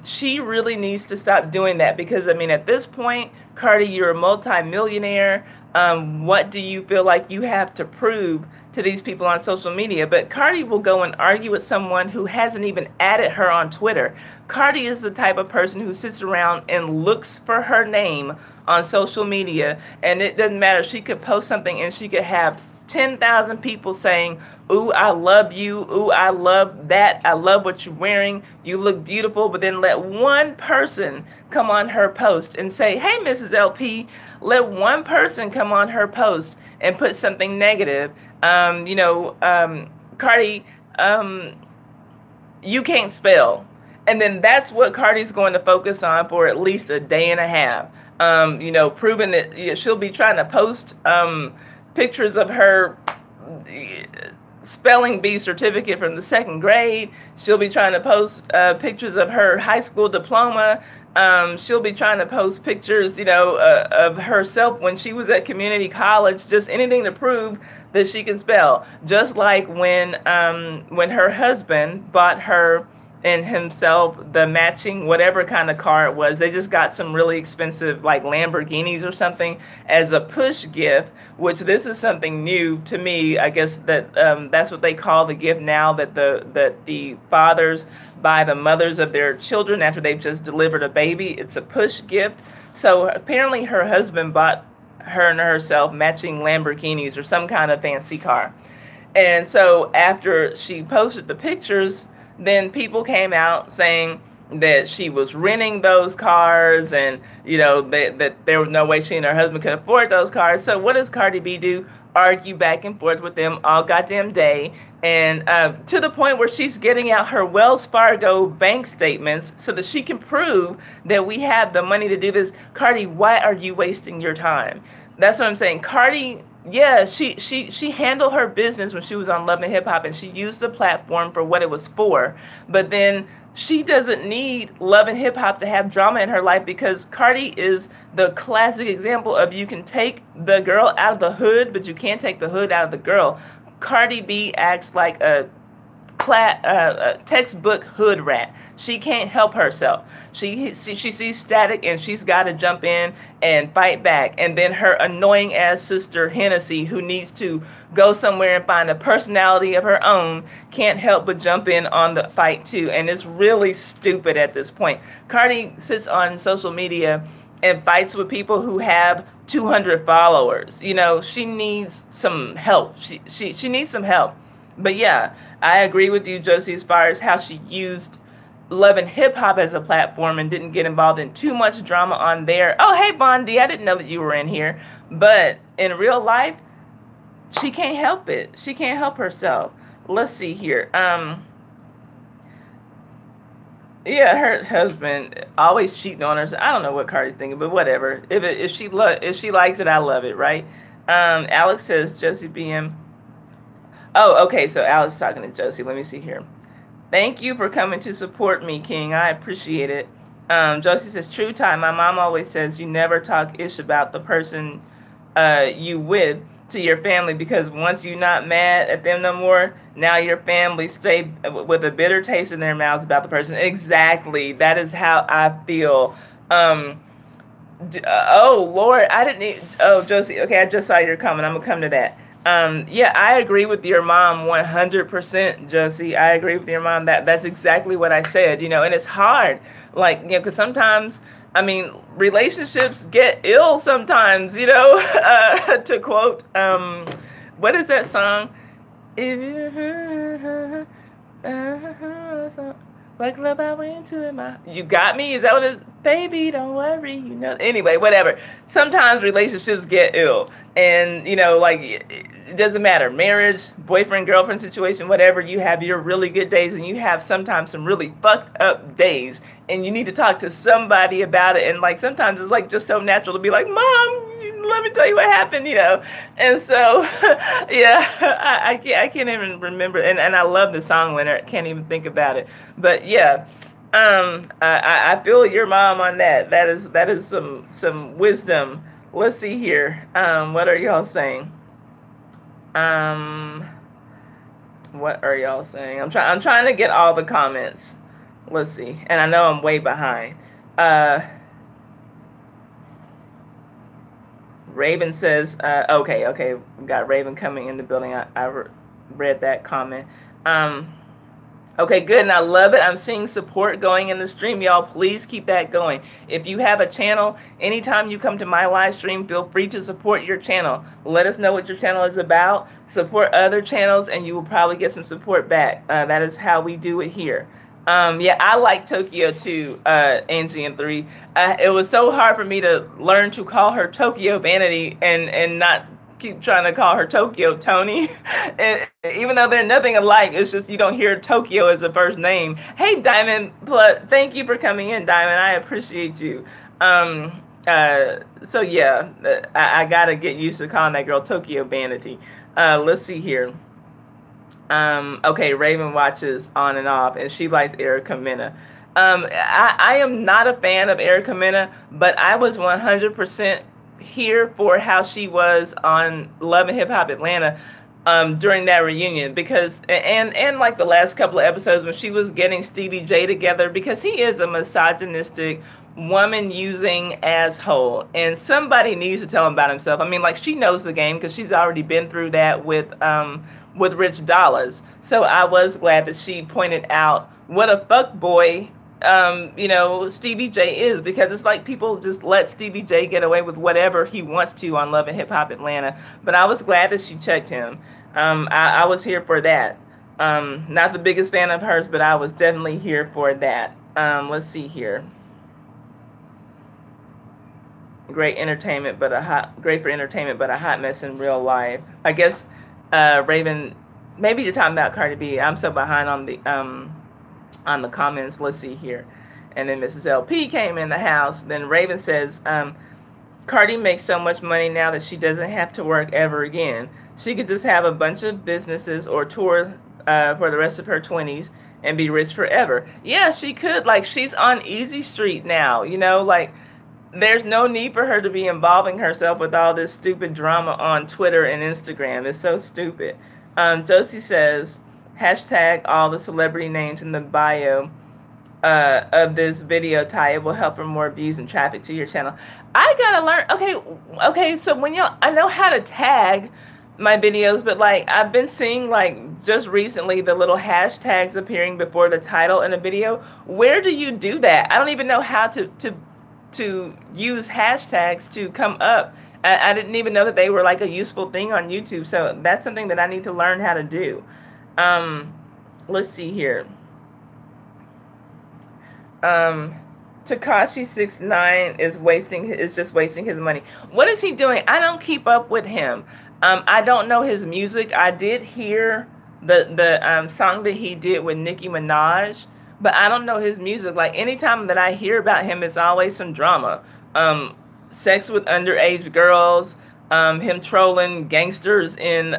Speaker 1: She really needs to stop doing that, because, I mean, at this point, Cardi, you're a multi-millionaire. What do you feel like you have to prove to these people on social media? But Cardi will go and argue with someone who hasn't even added her on Twitter. Cardi is the type of person who sits around and looks for her name on social media, and it doesn't matter. She could post something and she could have 10,000 people saying, "Ooh, I love you. Ooh, I love that. I love what you're wearing. You look beautiful." But then let one person come on her post and say, "Hey, Mrs. LP," let one person come on her post and put something negative. Cardi, you can't spell. And then that's what Cardi's going to focus on for at least a day and a half. Proving that she'll be trying to post pictures of her spelling bee certificate from the 2nd grade. She'll be trying to post pictures of her high school diploma. She'll be trying to post pictures, of herself when she was at community college, just anything to prove that she can spell. Just like when her husband bought her and himself the matching whatever kind of car it was. They just got some really expensive, like Lamborghinis or something, as a push gift, which this is something new to me. I guess that that's what they call the gift now, that the fathers buy the mothers of their children after they've just delivered a baby. It's a push gift. So apparently her husband bought her and herself matching Lamborghinis or some kind of fancy car. And so after she posted the pictures, then people came out saying that she was renting those cars, and that there was no way she and her husband could afford those cars. So what does Cardi B do? Argue back and forth with them all goddamn day, and to the point where she's getting out her Wells Fargo bank statements so that she can prove that we have the money to do this. Cardi, why are you wasting your time? That's what I'm saying. Cardi, yeah, she handled her business when she was on Love and Hip Hop, and she used the platform for what it was for. But then she doesn't need Love and Hip Hop to have drama in her life, because Cardi is the classic example of you can take the girl out of the hood, but you can't take the hood out of the girl. Cardi B acts like a textbook hood rat. She can't help herself. She sees static and she's got to jump in and fight back. And then her annoying ass sister Hennessy, who needs to go somewhere and find a personality of her own, can't help but jump in on the fight too. And it's really stupid at this point. Cardi sits on social media and fights with people who have 200 followers. She needs some help. She needs some help. But yeah, I agree with you, Josie, as far as how she used Love and Hip Hop as a platform and didn't get involved in too much drama on there. Oh, hey, Bondi, I didn't know that you were in here. But in real life, she can't help it. She can't help herself. Let's see here. Yeah, her husband always cheating on her. So I don't know what Cardi's thinking, but whatever. If she likes it, I love it, right? Alex says, Josie BM. Oh, okay, so Alex is talking to Josie. Let me see here. Thank you for coming to support me, King. I appreciate it. Josie says, true time. My mom always says you never talk ish about the person you with to your family, because once you're not mad at them no more, now your family stay with a bitter taste in their mouths about the person. Exactly. That is how I feel. Oh, Lord, I didn't need... Oh, Josie, okay, I just saw your comment. I'm going to come to that. Yeah, I agree with your mom 100%, Josie. I agree with your mom. That's exactly what I said, and it's hard. Like, because sometimes, I mean, relationships get ill sometimes, to quote, what is that song? Like love I went to in my... You got me? Is that what it is? Baby, don't worry, Anyway, whatever. Sometimes relationships get ill. And, like, it doesn't matter. Marriage, boyfriend, girlfriend situation, whatever. You have your really good days, and you have sometimes some really fucked up days. And you need to talk to somebody about it. And, like, sometimes it's, like, just so natural to be like, Mom, let me tell you what happened, And so, yeah, I can't even remember. And I love the song, Leonard. Can't even think about it. But, yeah. I feel your mom on that. That is some wisdom. Let's see here. What are y'all saying? What are y'all saying? I'm trying to get all the comments. Let's see. And I know I'm way behind. Raven says, okay. We got Raven coming in the building. I read that comment. Okay, good, and I love it. I'm seeing support going in the stream, y'all. Please keep that going. If you have a channel, anytime you come to my live stream, feel free to support your channel. Let us know what your channel is about. Support other channels, and you will probably get some support back. That is how we do it here. Yeah, I like Tokyo too, Angie and 3. It was so hard for me to learn to call her Tokyo Vanity and not keep trying to call her Tokyo Tony. And even though they're nothing alike, it's just you don't hear Tokyo as a first name. Hey, Diamond, thank you for coming in, Diamond. I appreciate you. So yeah, I gotta get used to calling that girl Tokyo Vanity. Let's see here. Okay, Raven watches on and off, and she likes Erica Mena. I am not a fan of Erica Mena, but I was 100% here for how she was on Love and Hip Hop Atlanta during that reunion, because and like the last couple of episodes when she was getting Stevie J together, because he is a misogynistic, woman using asshole, and somebody needs to tell him about himself. I mean, like, she knows the game because she's already been through that with Rich Dollars. So I was glad that she pointed out what a fuck boy Stevie J is, because it's like people just let Stevie J get away with whatever he wants to on Love and Hip Hop Atlanta. But I was glad that she checked him. I was here for that. Not the biggest fan of hers, but I was definitely here for that. Let's see here. Great for entertainment, but a hot mess in real life. I guess Raven, maybe you're talking about Cardi B. I'm so behind on the comments. Let's see here. And then Mrs. LP came in the house. Then Raven says, Cardi makes so much money now that she doesn't have to work ever again. She could just have a bunch of businesses or tour for the rest of her 20s and be rich forever. Yeah, she could. Like, she's on Easy Street now, like, there's no need for her to be involving herself with all this stupid drama on Twitter and Instagram. It's so stupid. Josie says, hashtag all the celebrity names in the bio of this video, Ty. It will help for more views and traffic to your channel. I gotta learn. Okay, so when I know how to tag my videos, but like I've been seeing like just recently the little hashtags appearing before the title in a video. Where do you do that? I don't even know how to use hashtags to come up. I didn't even know that they were like a useful thing on YouTube. So that's something that I need to learn how to do. Let's see here. Tekashi 69 is just wasting his money. What is he doing? I don't keep up with him. I don't know his music. I did hear the song that he did with Nicki Minaj, but I don't know his music. Like, anytime that I hear about him, it's always some drama. Sex with underage girls, him trolling gangsters in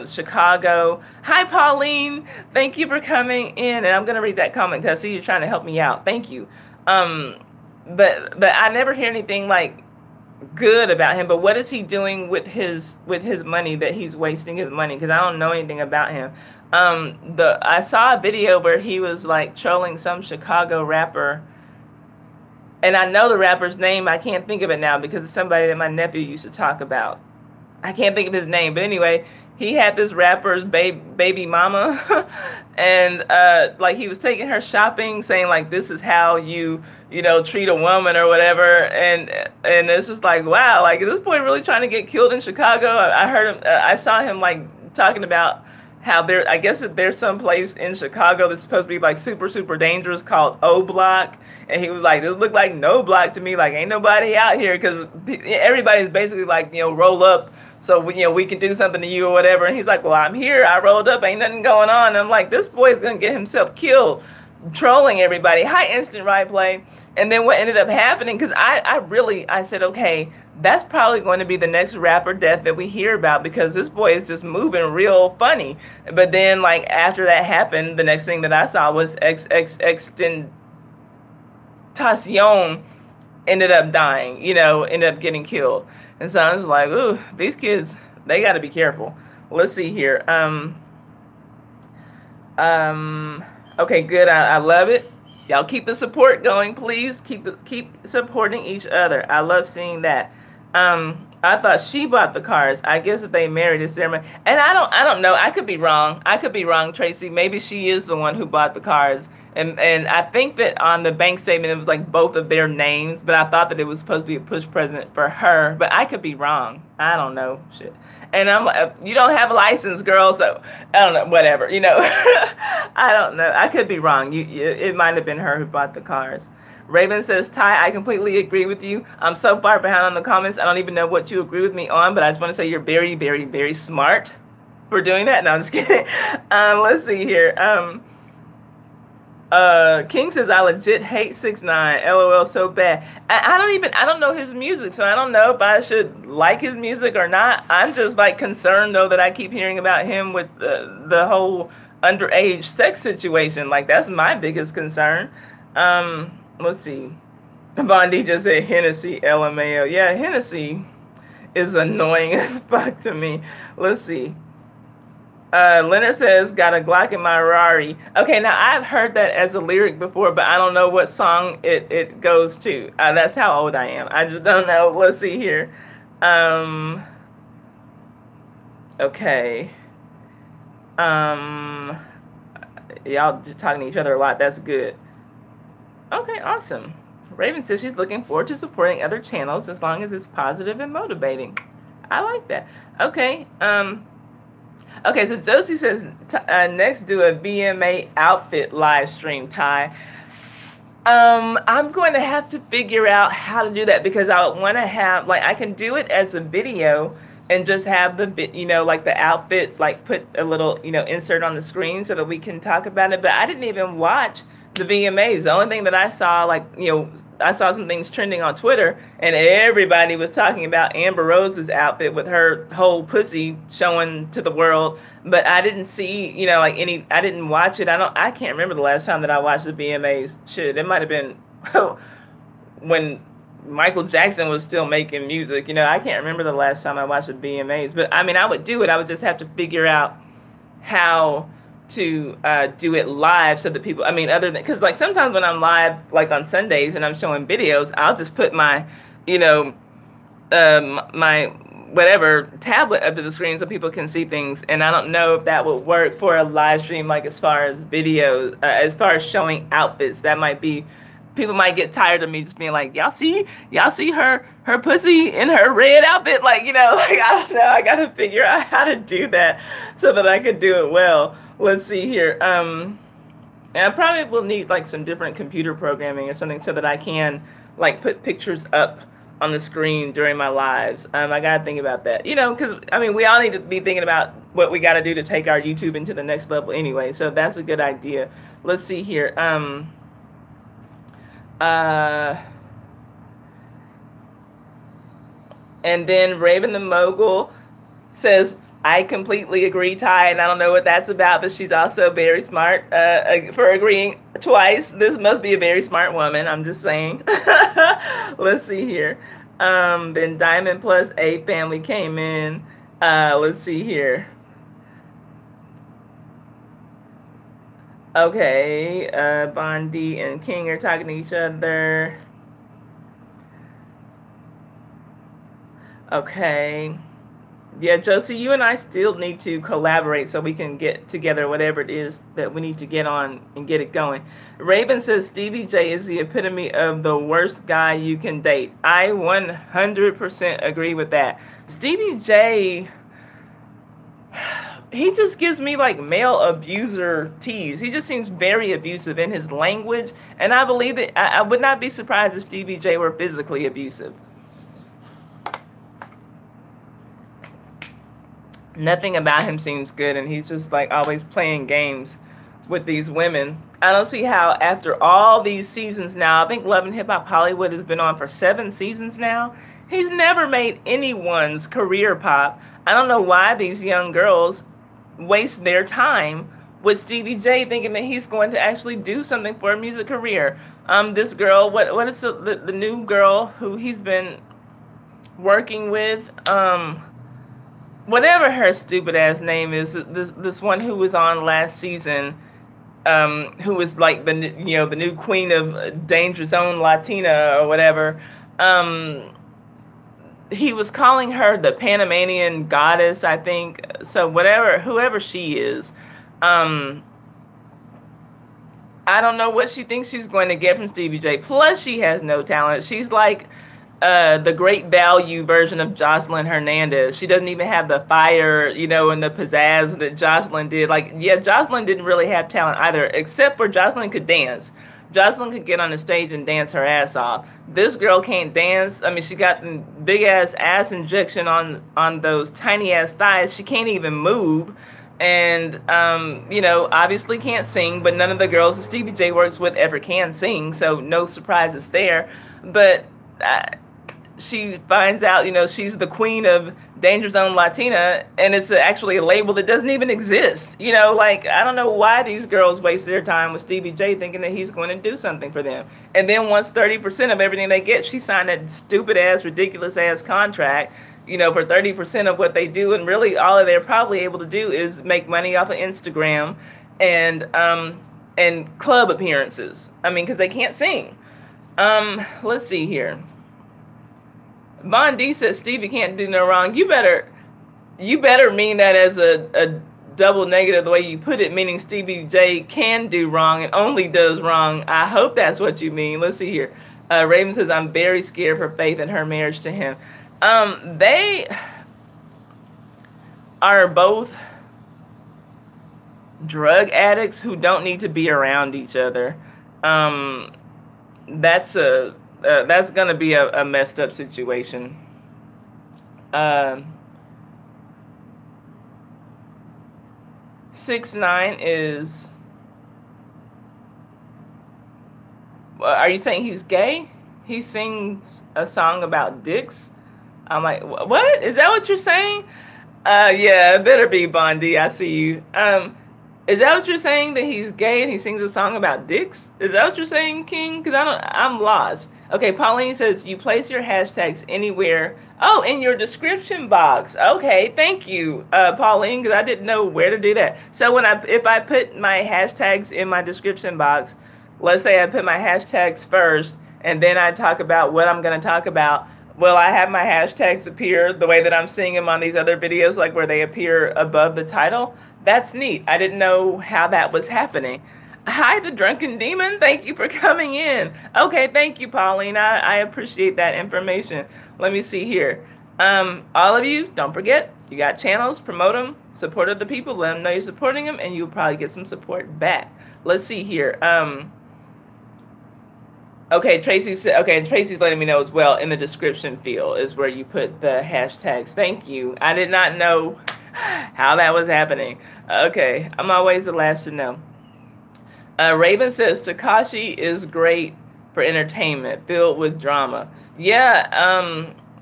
Speaker 1: Chicago. Hi, Pauline. Thank you for coming in. And I'm going to read that comment because I see you're trying to help me out. Thank you. But I never hear anything like good about him. But what is he doing with his money that he's wasting his money? Because I don't know anything about him. I saw a video where he was like trolling some Chicago rapper. And I know the rapper's name. I can't think of it now because it's somebody that my nephew used to talk about. I can't think of his name. But anyway, he had this rapper's baby mama. And like he was taking her shopping, saying like, this is how you treat a woman or whatever. And it's just like, wow, like, is this boy really trying to get killed in Chicago? I heard him, I saw him like talking about how there, I guess that there's some place in Chicago that's supposed to be like super, super dangerous called O Block. And he was like, this looked like no block to me. Like, ain't nobody out here because everybody's basically like, roll up so we can do something to you or whatever. And he's like, well, I'm here. I rolled up. Ain't nothing going on. And I'm like, this boy's going to get himself killed trolling everybody. Hi, Instant Right Play. And then what ended up happening, because I said, okay, that's probably going to be the next rapper death that we hear about, because this boy is just moving real funny. But then, like, after that happened, the next thing that I saw was Tentacion ended up dying, ended up getting killed. And so I was like, ooh, these kids, they got to be careful. Let's see here. Okay, good. I love it. Y'all keep the support going, please. Keep supporting each other. I love seeing that. I thought she bought the cars. I guess if they married, it's their money. And I don't know. I could be wrong. Tracy. Maybe she is the one who bought the cars. And I think that on the bank statement, it was like both of their names, but I thought that it was supposed to be a push present for her, but I could be wrong. I don't know. Shit. And I'm like, you don't have a license, girl, so I don't know, whatever, I don't know. I could be wrong. It might have been her who bought the cars. Raven says, Ty, I completely agree with you. I'm so far behind on the comments. I don't even know what you agree with me on, but I just want to say you're very, very, very smart for doing that. No, I'm just kidding. Let's see here. King says, I legit hate 6ix9ine. LOL, so bad. I don't know his music, so I don't know if I should like his music or not. I'm just like concerned though that I keep hearing about him with the whole underage sex situation. Like, that's my biggest concern. Let's see. Bondi just said Hennessy, LMAO. Yeah, Hennessy is annoying as fuck to me. Let's see. Leonard says, got a Glock in my Rari. Okay, now I've heard that as a lyric before, but I don't know what song it goes to. That's how old I am. I just don't know. Let's see here. Okay. Y'all just talking to each other a lot. That's good. Okay, awesome. Raven says she's looking forward to supporting other channels as long as it's positive and motivating. I like that. Okay. Okay, so Josie says, next do a VMA outfit live stream, Ty. I'm going to have to figure out how to do that, because I want to have, like, I can do it as a video and just have the, like the outfit, like put a little, insert on the screen so that we can talk about it. But I didn't even watch the VMAs. The only thing that I saw, like, I saw some things trending on Twitter, and everybody was talking about Amber Rose's outfit with her whole pussy showing to the world. But I didn't see, like I didn't watch it. I can't remember the last time that I watched the VMAs. Shit, it might have been when Michael Jackson was still making music. I can't remember the last time I watched the VMAs. But I mean, I would do it. I would just have to figure out how to do it live so that people, other than, because like sometimes when I'm live, like on Sundays and I'm showing videos, I'll just put my, my whatever tablet up to the screen so people can see things. And I don't know if that would work for a live stream, like as far as videos, as far as showing outfits. That might be, people might get tired of me just being like, y'all see her pussy in her red outfit, like, like, I don't know, I gotta figure out how to do that so that I could do it well. Let's see here. And I probably will need like some different computer programming or something so that I can like put pictures up on the screen during my lives. I gotta think about that, because we all need to be thinking about what we gotta do to take our YouTube into the next level anyway. So that's a good idea. Let's see here. And then Raven the Mogul says, I completely agree, Ty, and I don't know what that's about, but she's also very smart for agreeing twice. This must be a very smart woman, I'm just saying. Let's see here. Then Diamond Plus A family came in. Let's see here. Okay, Bondi and King are talking to each other. Okay. Yeah, Josie, you and I still need to collaborate so we can get together whatever it is that we need to get on and get it going. Raven says Stevie J is the epitome of the worst guy you can date. I 100% agree with that. Stevie J, he just gives me like male abuser tease. He just seems very abusive in his language, and I believe that I would not be surprised if Stevie J were physically abusive. Nothing about him seems good, and he's just like always playing games with these women. I don't see how after all these seasons now, I think Love and Hip Hop Hollywood has been on for 7 seasons now, he's never made anyone's career pop. I don't know why these young girls waste their time with Stevie J thinking that he's going to actually do something for a music career. This girl, what is the new girl who he's been working with? Whatever her stupid ass name is, this one who was on last season, who was like the new queen of Danger Zone Latina or whatever. He was calling her the Panamanian goddess, I think. So whoever she is, I don't know what she thinks she's going to get from Stevie J. Plus, she has no talent. She's like the Great Value version of Jocelyn Hernandez. She doesn't even have the fire, and the pizzazz that Jocelyn did. Like, yeah, Jocelyn didn't really have talent either, except for Jocelyn could dance. Jocelyn could get on the stage and dance her ass off. This girl can't dance. I mean, she got the big ass injection on those tiny ass thighs. She can't even move. And, obviously can't sing, but none of the girls that Stevie J works with ever can sing, so no surprises there. But she finds out, she's the queen of Danger Zone Latina, and it's actually a label that doesn't even exist. I don't know why these girls waste their time with Stevie J thinking that he's going to do something for them. And then once 30% of everything they get, she signed that stupid-ass, ridiculous-ass contract, for 30% of what they do, and really all they're probably able to do is make money off of Instagram and club appearances. I mean, because they can't sing. Let's see here. Von D says Stevie can't do no wrong. You better mean that as a double negative the way you put it, meaning Stevie J can do wrong and only does wrong. I hope that's what you mean. Let's see here. Raven says, I'm very scared for Faith and her marriage to him. They are both drug addicts who don't need to be around each other. That's gonna be a messed up situation. 6ix9ine is. Are you saying he's gay? He sings a song about dicks. I'm like, what? Is that what you're saying? Yeah, it better be Bondi. I see you. Is that what you're saying, that he's gay and he sings a song about dicks? Is that what you're saying, King? Because I'm lost. Okay, Pauline says you place your hashtags anywhere. Oh, in your description box. Okay, thank you, Pauline, because I didn't know where to do that. So if I put my hashtags in my description box, let's say I put my hashtags first, and then I talk about what I'm going to talk about. Will I have my hashtags appear the way that I'm seeing them on these other videos, like where they appear above the title? That's neat. I didn't know how that was happening. Hi, the Drunken Demon. Thank you for coming in. Okay, thank you, Pauline. I appreciate that information. Let me see here. All of you, don't forget, you got channels, promote them, support other people, let them know you're supporting them, and you'll probably get some support back. Let's see here. Okay, Tracy's letting me know as well, in the description field is where you put the hashtags. Thank you. I did not know how that was happening. Okay, I'm always the last to know. Raven says Tekashi is great for entertainment, filled with drama. Yeah,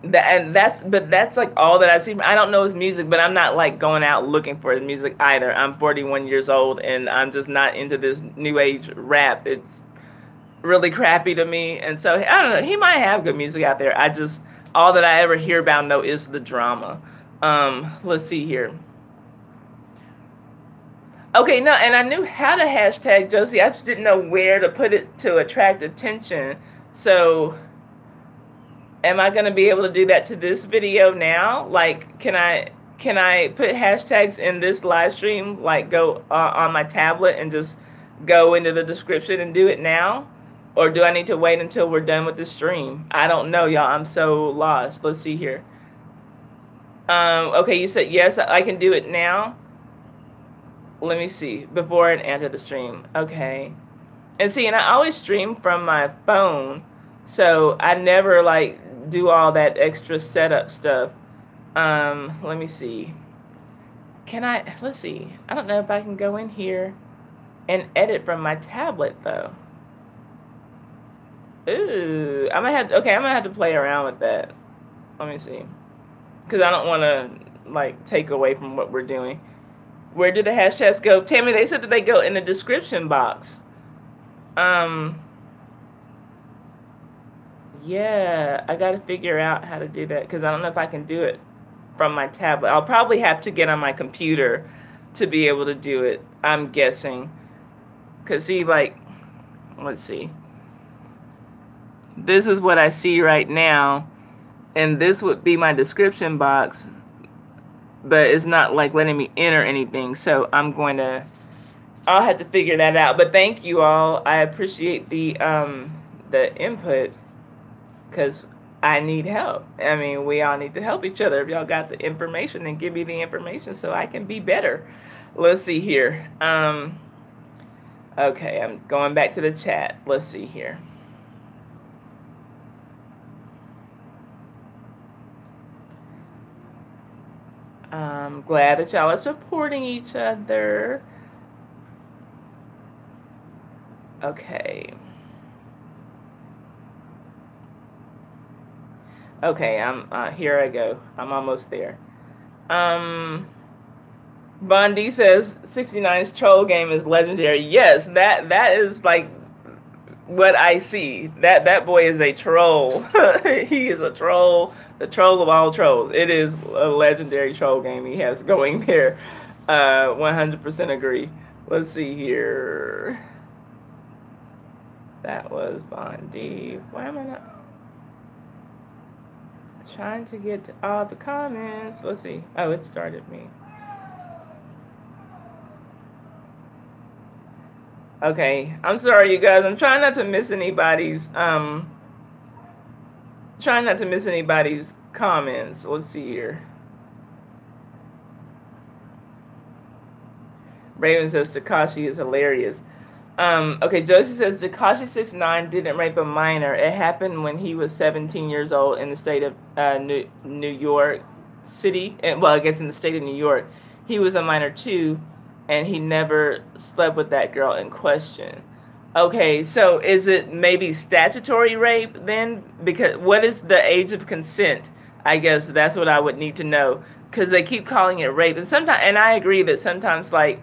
Speaker 1: that's like all that I've seen. I don't know his music, but I'm not like going out looking for his music either. I'm 41 years old and I'm just not into this new age rap. It's really crappy to me, and so I don't know. He might have good music out there. All that I ever hear about though is the drama. Let's see here. Okay, no, and I knew how to hashtag Josie. I just didn't know where to put it to attract attention. So, am I gonna be able to do that to this video now? Like, can I put hashtags in this live stream? Like, go on my tablet and just go into the description and do it now? Or do I need to wait until we're done with the stream? I don't know, y'all. I'm so lost. Let's see here. Okay, you said yes, I can do it now. let me see, before and after the stream. Okay. And see, and I always stream from my phone, so I never like do all that extra setup stuff. Let me see. Can I, let's see. I don't know if I can go in here and edit from my tablet though. Ooh, okay, I'm gonna have to play around with that. Let me see. Because I don't want to like take away from what we're doing. Where do the hashtags go? Tammy, they said that they go in the description box. Yeah, I got to figure out how to do that because I don't know if I can do it from my tablet. I'll probably have to get on my computer to be able to do it, I'm guessing. Because see, like, let's see. This is what I see right now, and this would be my description box, but it's not like letting me enter anything, so I'll have to figure that out. But thank you all. I appreciate the input because I need help. I mean, we all need to help each other. If y'all got the information, then give me the information so I can be better. Let's see here. Okay, I'm going back to the chat. Let's see here. I'm glad that y'all are supporting each other. Okay. Okay, here I go. I'm almost there. Bondi says 69's troll game is legendary. Yes, that is like what I see. That boy is a troll. He is a troll, the troll of all trolls. It is a legendary troll game he has going there. 100% agree. Let's see here. That was Bondi. Why am I not trying to get to all the comments? Let's see. Oh, it started me. Okay, I'm sorry, you guys. I'm trying not to miss anybody's comments. Let's see here. Raven says Takashi is hilarious. Okay, Josie says Tekashi 6ix9ine didn't rape a minor. It happened when he was 17 years old in the state of New York City. Well, I guess in the state of New York. He was a minor too, and he never slept with that girl in question. Okay, so is it maybe statutory rape then? Because what is the age of consent? I guess that's what I would need to know. Because they keep calling it rape. And sometimes, and I agree that sometimes like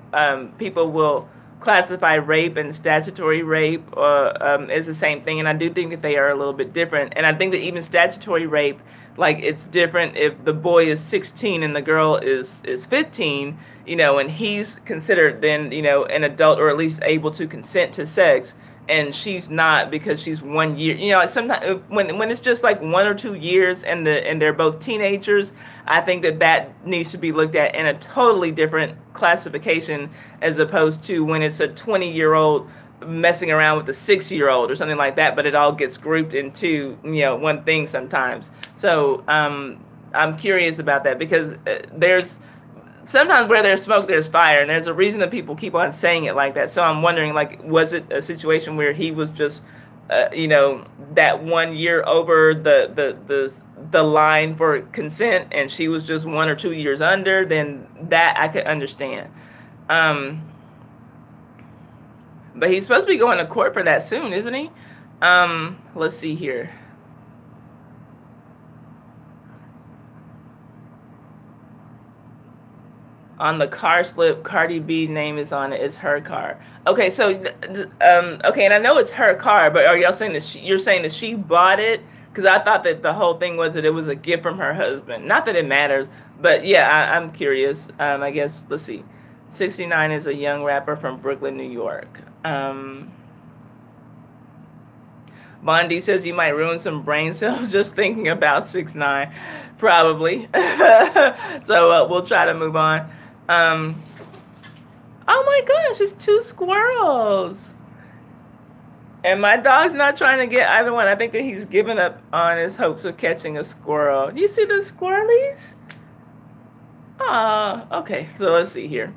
Speaker 1: people will classify rape and statutory rape as the same thing, and I do think that they are a little bit different. And I think that even statutory rape, like it's different if the boy is 16 and the girl is 15, you know, and he's considered then, you know, an adult or at least able to consent to sex, and she's not because she's 1 year. You know, like sometimes when it's just like 1 or 2 years and they're both teenagers, I think that needs to be looked at in a totally different classification as opposed to when it's a 20-year-old messing around with a 6-year-old or something like that, but it all gets grouped into, you know, one thing sometimes. So I'm curious about that because there's sometimes where there's smoke, there's fire, and there's a reason that people keep on saying it like that. So I'm wondering, like, was it a situation where he was just, you know, that 1 year over the line for consent, and she was just 1 or 2 years under? Then that I could understand. But he's supposed to be going to court for that soon, isn't he? Let's see here. On the car slip, Cardi B name is on it. It's her car. Okay, so okay, and I know it's her car, but are y'all saying that you're saying that she bought it? Because I thought that the whole thing was that it was a gift from her husband. Not that it matters, but yeah, I'm curious. I guess let's see. 69 is a young rapper from Brooklyn, New York. Bondi says you might ruin some brain cells just thinking about 6ix9ine. Probably. So we'll try to move on. Oh my gosh, it's 2 squirrels. And my dog's not trying to get either one. I think that he's given up on his hopes of catching a squirrel. You see the squirrelies? Ah, okay. So let's see here.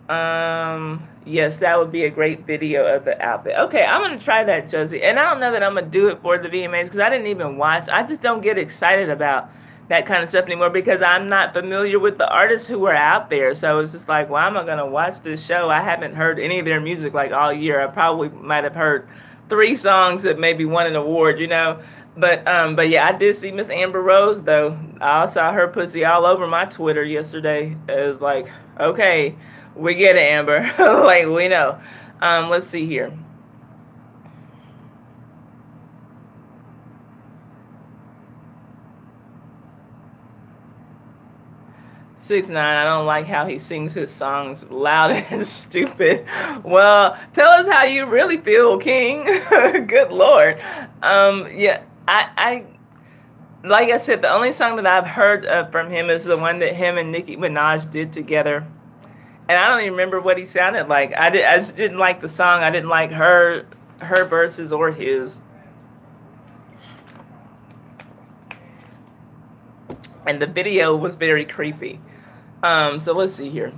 Speaker 1: Yes, that would be a great video of the outfit. Okay, I'm gonna try that, Josie. And I don't know that I'm gonna do it for the VMAs because I didn't even watch. I just don't get excited about that kind of stuff anymore because I'm not familiar with the artists who are out there. So it's just like, why am I gonna watch this show? I haven't heard any of their music like all year. I probably might have heard 3 songs that maybe won an award, you know. But yeah, I did see Miss Amber Rose though. I saw her pussy all over my Twitter yesterday. It was like, okay. We get it, Amber. Like, we know. Let's see here. Six nine. I don't like how he sings his songs loud and stupid. Well, tell us how you really feel, King. Good Lord. Yeah, I like I said, the only song that I've heard from him is the one that him and Nicki Minaj did together. And I don't even remember what he sounded like. I just didn't like the song. I didn't like her verses or his. And the video was very creepy. So let's see here.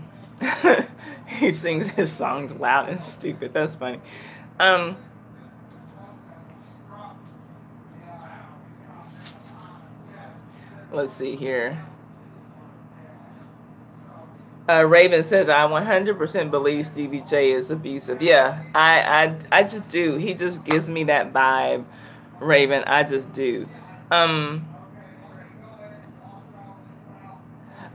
Speaker 1: He sings his songs loud and stupid. That's funny. Let's see here. Raven says, I 100% believe Stevie J is abusive. Yeah, I just do. He just gives me that vibe, Raven. I just do.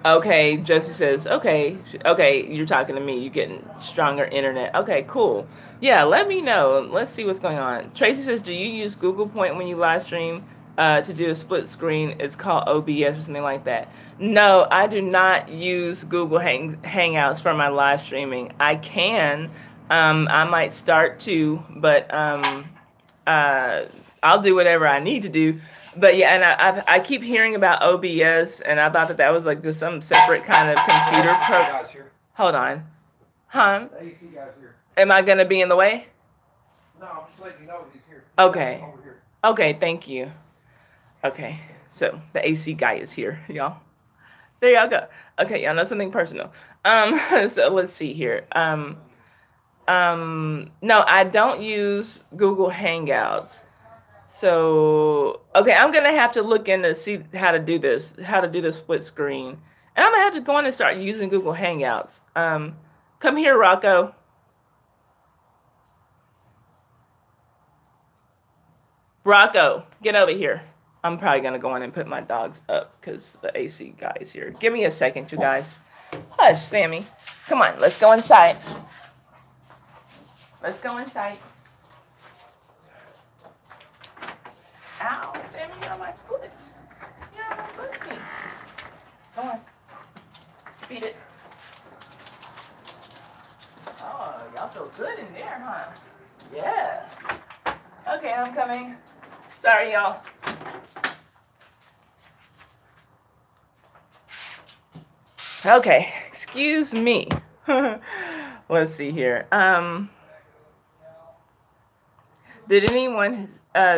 Speaker 1: Okay, Josie says, okay, you're talking to me. You're getting stronger internet. Okay, cool. Yeah, let me know. Let's see what's going on. Tracy says, do you use Google Point when you live stream to do a split screen? It's called OBS or something like that. No, I do not use Google Hangouts for my live streaming. I can. I might start to, but I'll do whatever I need to do. But yeah, and I keep hearing about OBS, and I thought that was like just some separate kind of computer program. Hold on. Huh? The AC guy's here. Am I going to be in the way? No, I'm just letting you know he's here. Okay. Over here. Okay, thank you. Okay, so the AC guy is here, y'all. There y'all go. Okay, y'all know something personal. So let's see here. No, I don't use Google Hangouts. So, okay, I'm going to have to look in to see how to do this, split screen. And I'm going to have to go in and start using Google Hangouts. Come here, Rocco. Rocco, get over here. I'm probably going to go in and put my dogs up because the AC guy is here. Give me a second, you guys. Hush, Sammy. Come on, let's go inside. Let's go inside. Ow, Sammy, you're on my foot. You're on my foot. Come on. Feed it. Oh, y'all feel good in there, huh? Yeah. Okay, I'm coming. Sorry, y'all. Okay, excuse me. Let's see here. Did anyone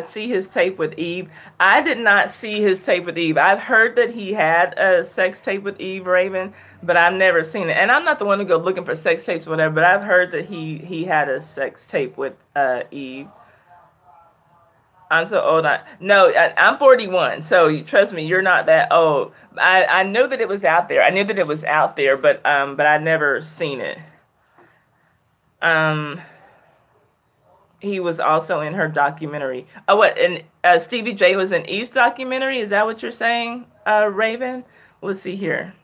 Speaker 1: see his tape with Eve? I did not see his tape with Eve. I've heard that he had a sex tape with Eve, Raven, but I've never seen it. And I'm not the one who go looking for sex tapes or whatever, but I've heard that he had a sex tape with Eve. I'm so old. I'm 41, so trust me, you're not that old. I know that it was out there. I knew that it was out there, but I never seen it. He was also in her documentary. Oh, what? And Stevie J was in Eve's documentary? Is that what you're saying, Raven? Let's see here.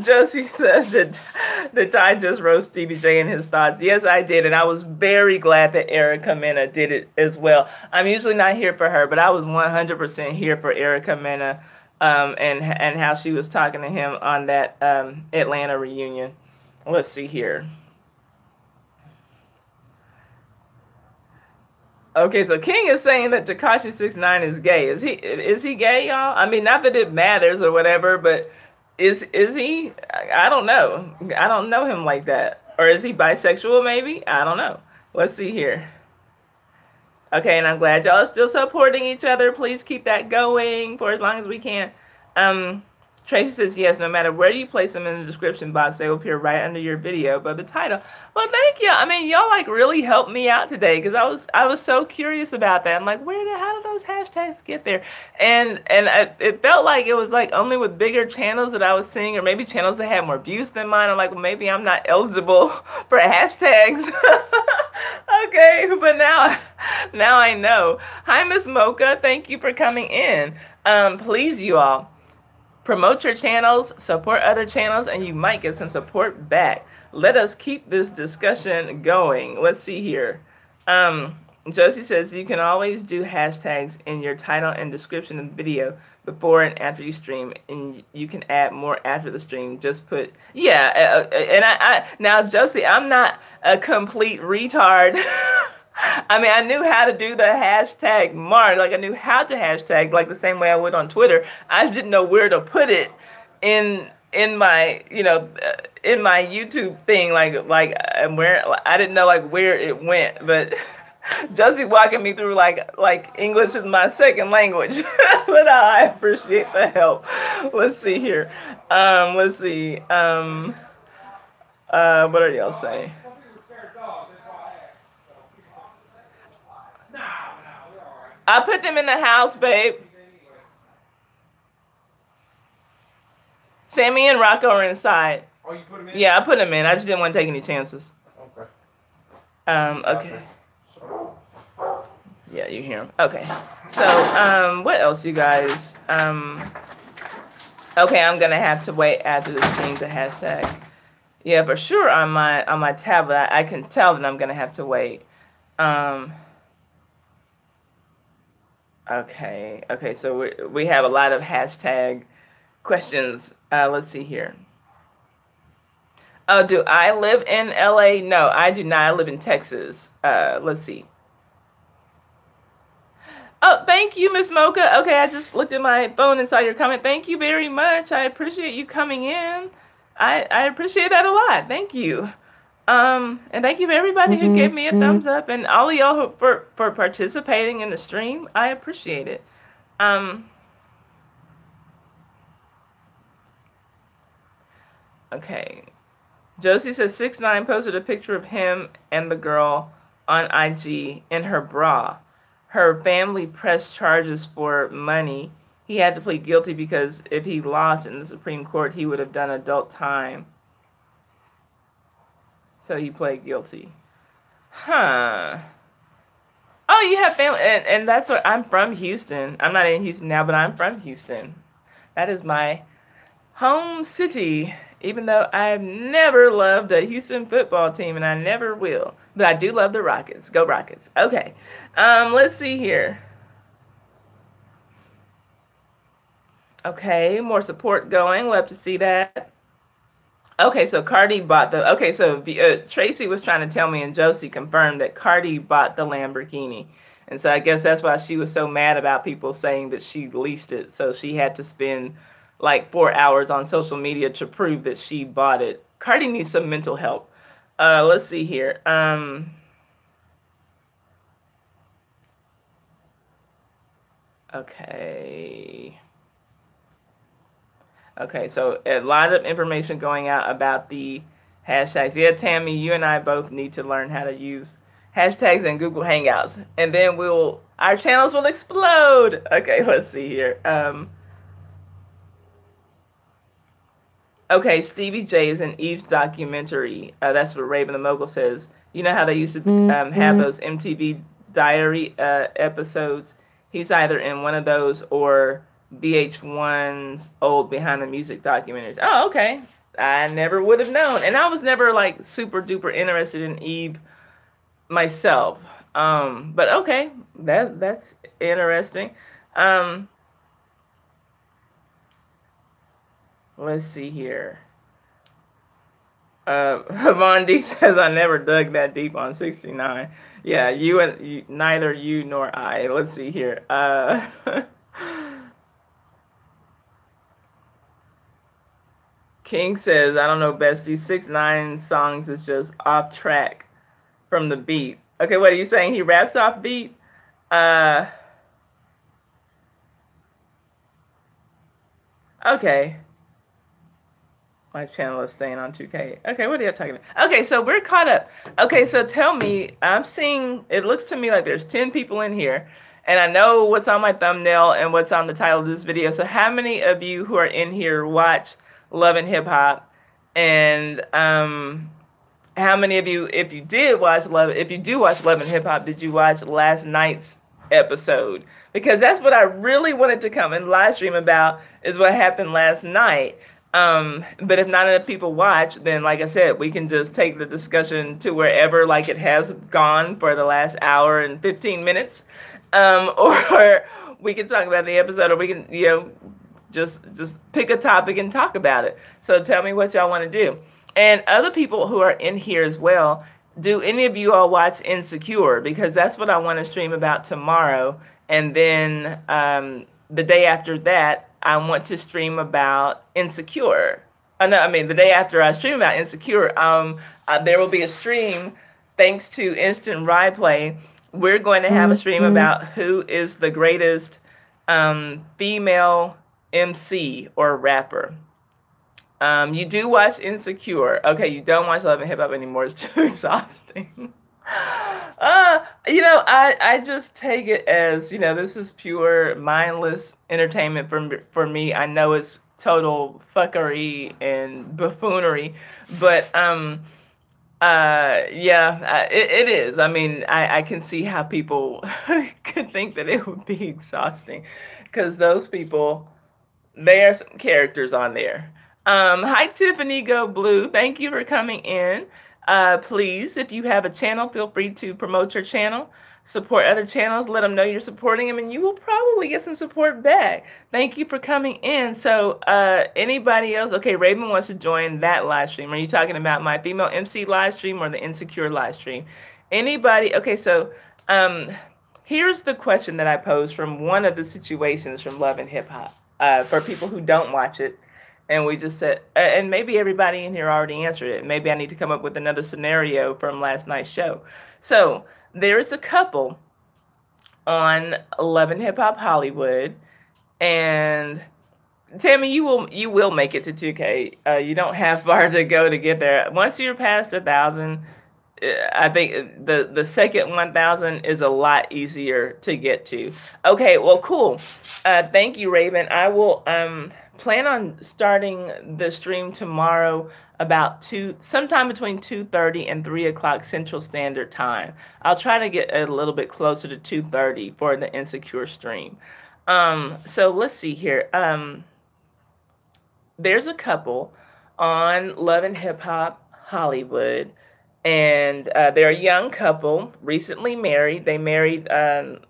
Speaker 1: Josie says that I just roast Stevie J in his thoughts. Yes, I did, and I was very glad that Erica Mena did it as well. I'm usually not here for her, but I was 100% here for Erica Mena and how she was talking to him on that Atlanta reunion. Let's see here. Okay, so King is saying that Tekashi 6ix9ine is gay. Is he gay, y'all? I mean, not that it matters or whatever, but is he? I don't know. I don't know him like that. Or is he bisexual maybe? I don't know. Let's see here. Okay, and I'm glad y'all are still supporting each other. Please keep that going for as long as we can. Tracy says, yes, no matter where you place them in the description box, they will appear right under your video above the title. Well, thank you. I mean, y'all like really helped me out today because I was so curious about that. I'm like, how did those hashtags get there? And it felt like it was like only with bigger channels that I was seeing, or maybe channels that had more views than mine. I'm like, well, maybe I'm not eligible for hashtags. Okay, but now I know. Hi, Miss Mocha. Thank you for coming in. Please, you all, promote your channels, support other channels, and you might get some support back. Let us keep this discussion going. Let's see here. Josie says you can always do hashtags in your title and description of the video before and after you stream, and you can add more after the stream. Just put, yeah, and I now, Josie, I'm not a complete retard. I mean, I knew how to do the hashtag mark, like I knew how to hashtag like the same way I would on Twitter. I just didn't know where to put it in my, you know, in my YouTube thing, like where I didn't know like where it went, but Josie walking me through like English is my second language. But I appreciate the help. Let's see here. Let's see. What are y'all saying? I put them in the house, babe. Sammy and Rocco are inside.
Speaker 2: Oh, you put them in?
Speaker 1: Yeah, I put them in. I just didn't want to take any chances.
Speaker 2: Okay.
Speaker 1: Okay. Yeah, you hear them. Okay. So, what else, you guys? Okay, I'm gonna have to wait after the stream to hashtag. Yeah, for sure on my tablet, I can tell that I'm gonna have to wait. Okay, so we have a lot of hashtag questions. Let's see here. Oh, do I live in LA? No, I do not. I live in Texas. Let's see. Oh, thank you, Miss Mocha. Okay, I just looked at my phone and saw your comment. Thank you very much. I appreciate you coming in. I appreciate that a lot. Thank you. And thank you for everybody who gave me a thumbs up, and all of y'all for participating in the stream. I appreciate it. Okay. Josie says 6ix9ine posted a picture of him and the girl on IG in her bra. Her family pressed charges for money. He had to plead guilty because if he lost in the Supreme Court, he would have done adult time. So he pled guilty. Huh. Oh, you have family, and that's what, I'm from Houston. I'm not in Houston now, but I'm from Houston. That is my home city, even though I've never loved a Houston football team, and I never will. But I do love the Rockets. Go Rockets. Okay. Let's see here. Okay, more support going. Love to see that. Okay, so Cardi bought the... Okay, so Tracy was trying to tell me, and Josie confirmed that Cardi bought the Lamborghini. And so I guess that's why she was so mad about people saying that she leased it. So she had to spend like 4 hours on social media to prove that she bought it. Cardi needs some mental help. Let's see here. Okay. Okay, so a lot of information going out about the hashtags. Yeah, Tammy, you and I both need to learn how to use hashtags in Google Hangouts. And then our channels will explode. Okay, let's see here. Okay, Stevie J is in Eve's documentary. That's what Raven the Mogul says. You know how they used to have those MTV Diary episodes? He's either in one of those or VH1's old Behind the Music documentaries. Oh, okay. I never would have known. And I was never like super duper interested in Eve myself. But okay, that's interesting. Let's see here. Havon D says I never dug that deep on 69. Yeah, neither you nor I. Let's see here. King says, I don't know, bestie, 6ix9ine songs is just off track from the beat. Okay, what are you saying? He raps off beat? Uh, okay. My channel is staying on 2K. Okay, what are you talking about? Okay, so we're caught up. Okay, so tell me, I'm seeing, it looks to me like there's 10 people in here, and I know what's on my thumbnail and what's on the title of this video. So how many of you who are in here watch Love and Hip Hop? And how many of you, if you did watch Love, if you do watch Love and Hip Hop, did you watch last night's episode? Because that's what I really wanted to come and live stream about, is what happened last night. But if not enough people watch, then like I said, we can just take the discussion to wherever like it has gone for the last hour and 15 minutes. Or we can talk about the episode, or we can, just pick a topic and talk about it. So tell me what y'all want to do. And other people who are in here as well, do any of you all watch Insecure? Because that's what I want to stream about tomorrow. And then the day after that, I want to stream about Insecure. No, I mean, the day after I stream about Insecure, there will be a stream thanks to Instant Replay. We're going to have a stream about who is the greatest female MC or rapper. You do watch Insecure. Okay, you don't watch Love and Hip Hop anymore. It's too exhausting. I just take it as, this is pure mindless entertainment for me. I know it's total fuckery and buffoonery, but it is. I mean, I can see how people could think that it would be exhausting, because those people, there are some characters on there. Hi, Tiffany Go Blue. Thank you for coming in. Please, if you have a channel, feel free to promote your channel, support other channels, let them know you're supporting them, and you will probably get some support back. Thank you for coming in. So, anybody else? Okay, Raven wants to join that live stream. Are you talking about my female MC live stream or the Insecure live stream? Anybody? Okay, so, here's the question that I posed from one of the situations from Love and Hip Hop, for people who don't watch it. And we just said, and maybe everybody in here already answered it. Maybe I need to come up with another scenario from last night's show. So there is a couple on Love and Hip Hop Hollywood, and Tammy, you will make it to 2K. You don't have far to go to get there. Once you're past 1,000, I think the second 1,000 is a lot easier to get to. Okay, well, cool. Thank you, Raven. I will plan on starting the stream tomorrow about sometime between 2:30 and 3 o'clock Central Standard Time. I'll try to get a little bit closer to 2:30 for the Insecure stream. So let's see here. There's a couple on Love and Hip Hop Hollywood, and they're a young couple, recently married. They married the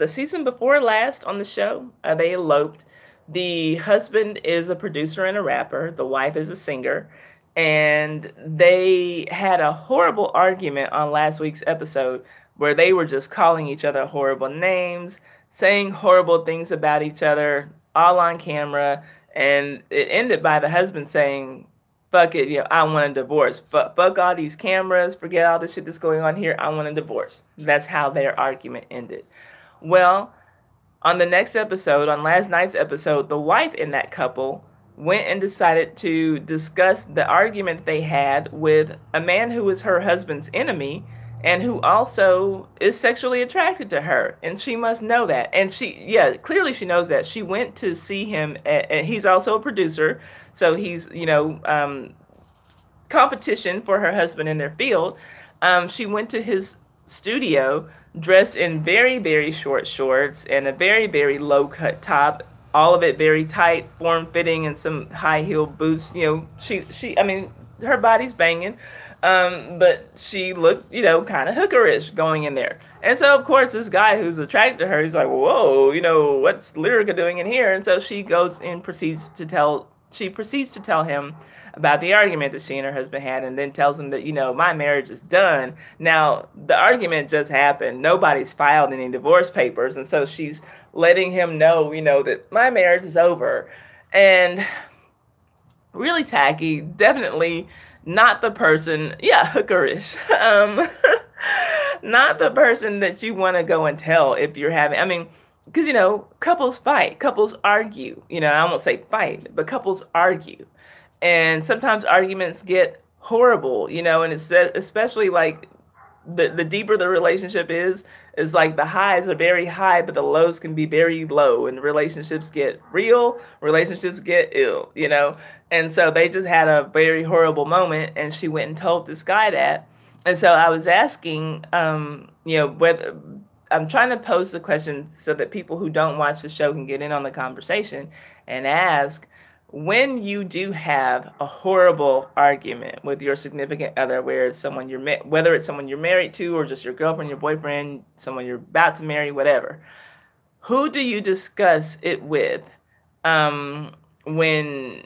Speaker 1: season before last on the show. They eloped. The husband is a producer and a rapper. The wife is a singer. And they had a horrible argument on last week's episode where they were just calling each other horrible names, saying horrible things about each other, all on camera. And it ended by the husband saying, fuck it, I want a divorce. Fuck all these cameras, forget all the shit that's going on here, I want a divorce. That's how their argument ended. Well, on the next episode, on last night's episode, the wife in that couple went and decided to discuss the argument they had with a man who is her husband's enemy and who also is sexually attracted to her. And she must know that. And clearly she knows that. She went to see him, and he's also a producer, so he's, competition for her husband in their field. She went to his studio dressed in very, very short shorts and a very, very low-cut top, all of it very tight, form-fitting, and some high-heeled boots. Her body's banging, but she looked, kind of hookerish going in there. And so, of course, this guy who's attracted to her, he's like, whoa, what's Lyrica doing in here? And so she goes and proceeds to tell him about the argument that she and her husband had, and then tells him that, my marriage is done. Now, the argument just happened. Nobody's filed any divorce papers, and so she's letting him know, that my marriage is over. And really tacky, definitely not the person, hookerish. Not the person that you want to go and tell if you're having, I mean, because, couples fight, couples argue. I won't say fight, but couples argue. And sometimes arguments get horrible, and it's especially like the deeper the relationship is like the highs are very high, but the lows can be very low, and relationships get real, relationships get ill. And so they just had a very horrible moment, and she went and told this guy that. And so I was asking, whether I'm trying to pose the question so that people who don't watch the show can get in on the conversation and ask, when you do have a horrible argument with your significant other, where it's someone whether it's someone you're married to or just your girlfriend, your boyfriend, someone you're about to marry, whatever, who do you discuss it with when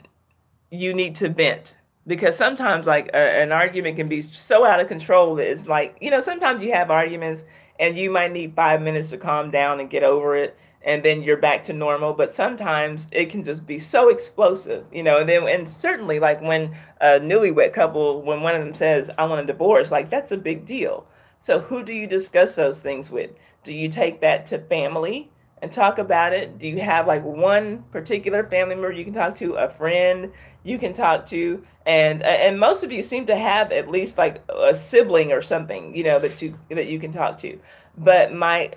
Speaker 1: you need to vent? Because sometimes like an argument can be so out of control that it's like, sometimes you have arguments and you might need 5 minutes to calm down and get over it, and then you're back to normal. But sometimes it can just be so explosive, and certainly like when a newlywed couple, when one of them says, I want a divorce, like that's a big deal. So who do you discuss those things with? Do you take that to family and talk about it? Do you have like one particular family member you can talk to, a friend you can talk to? And most of you seem to have at least like a sibling or something, that you can talk to. But my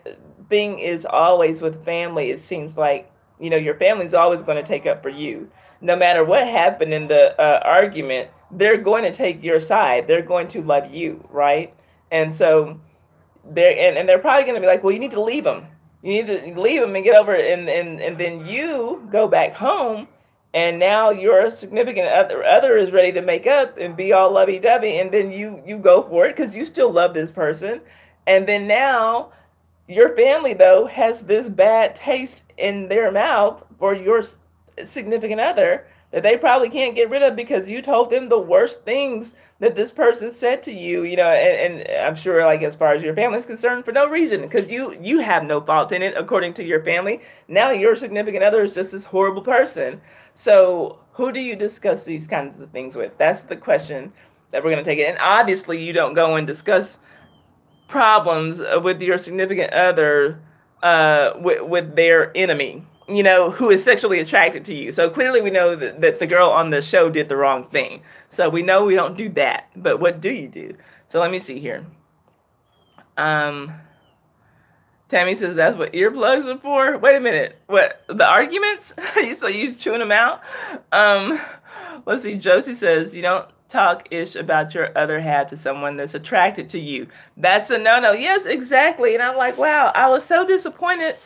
Speaker 1: thing is always with family, it seems like, your family's always going to take up for you. No matter what happened in the argument, they're going to take your side. They're going to love you, right? And so they're probably going to be like, well, you need to leave them. You need to leave them and get over it. And then you go back home, and now your significant other is ready to make up and be all lovey-dovey. And then you go for it because you still love this person. And then now your family, though, has this bad taste in their mouth for your significant other that they probably can't get rid of because you told them the worst things that this person said to you, and I'm sure, like, as far as your family is concerned, for no reason, because you have no fault in it, according to your family. Now your significant other is just this horrible person. So who do you discuss these kinds of things with? That's the question that we're going to take it. And obviously you don't go and discuss problems with your significant other with their enemy, who is sexually attracted to you. So clearly we know that the girl on the show did the wrong thing. So we know we don't do that. But what do you do? So let me see here. Tammy says that's what earplugs are for. Wait a minute. What? The arguments? So you chewing them out? Let's see. Josie says you don't talk ish about your other half to someone that's attracted to you. That's a no-no. Yes, exactly. And I'm like, wow, I was so disappointed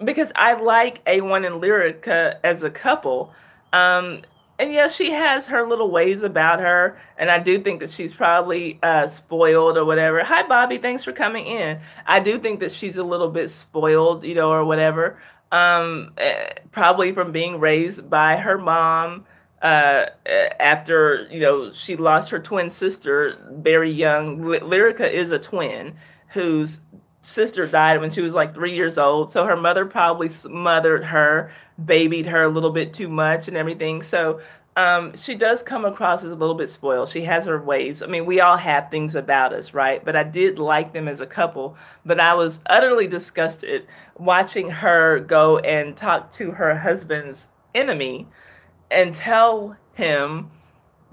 Speaker 1: because I like A1 and Lyrica as a couple. And yes, she has her little ways about her, and I do think that she's probably spoiled or whatever. Hi, Bobby. Thanks for coming in. I do think that she's a little bit spoiled, or whatever, probably from being raised by her mom after, she lost her twin sister very young. Lyrica is a twin whose sister died when she was like 3 years old. So her mother probably smothered her, babied her a little bit too much and everything. So she does come across as a little bit spoiled. She has her ways. I mean, we all have things about us, right? But I did like them as a couple. But I was utterly disgusted watching her go and talk to her husband's enemy and tell him,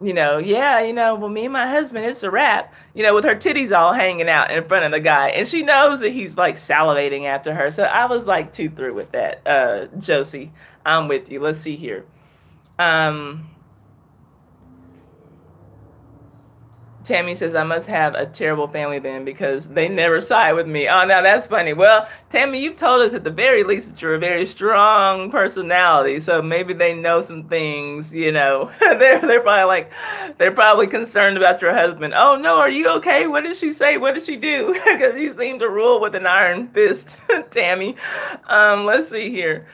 Speaker 1: well, me and my husband, it's a wrap, with her titties all hanging out in front of the guy. And she knows that he's like salivating after her. So I was like too through with that. Josie, I'm with you. Let's see here. Tammy says, I must have a terrible family then because they never side with me. Oh, now that's funny. Well, Tammy, you've told us at the very least that you're a very strong personality. So maybe they know some things, they're probably concerned about your husband. Oh, no, are you okay? What did she say? What did she do? Because you seem to rule with an iron fist, Tammy. Let's see here.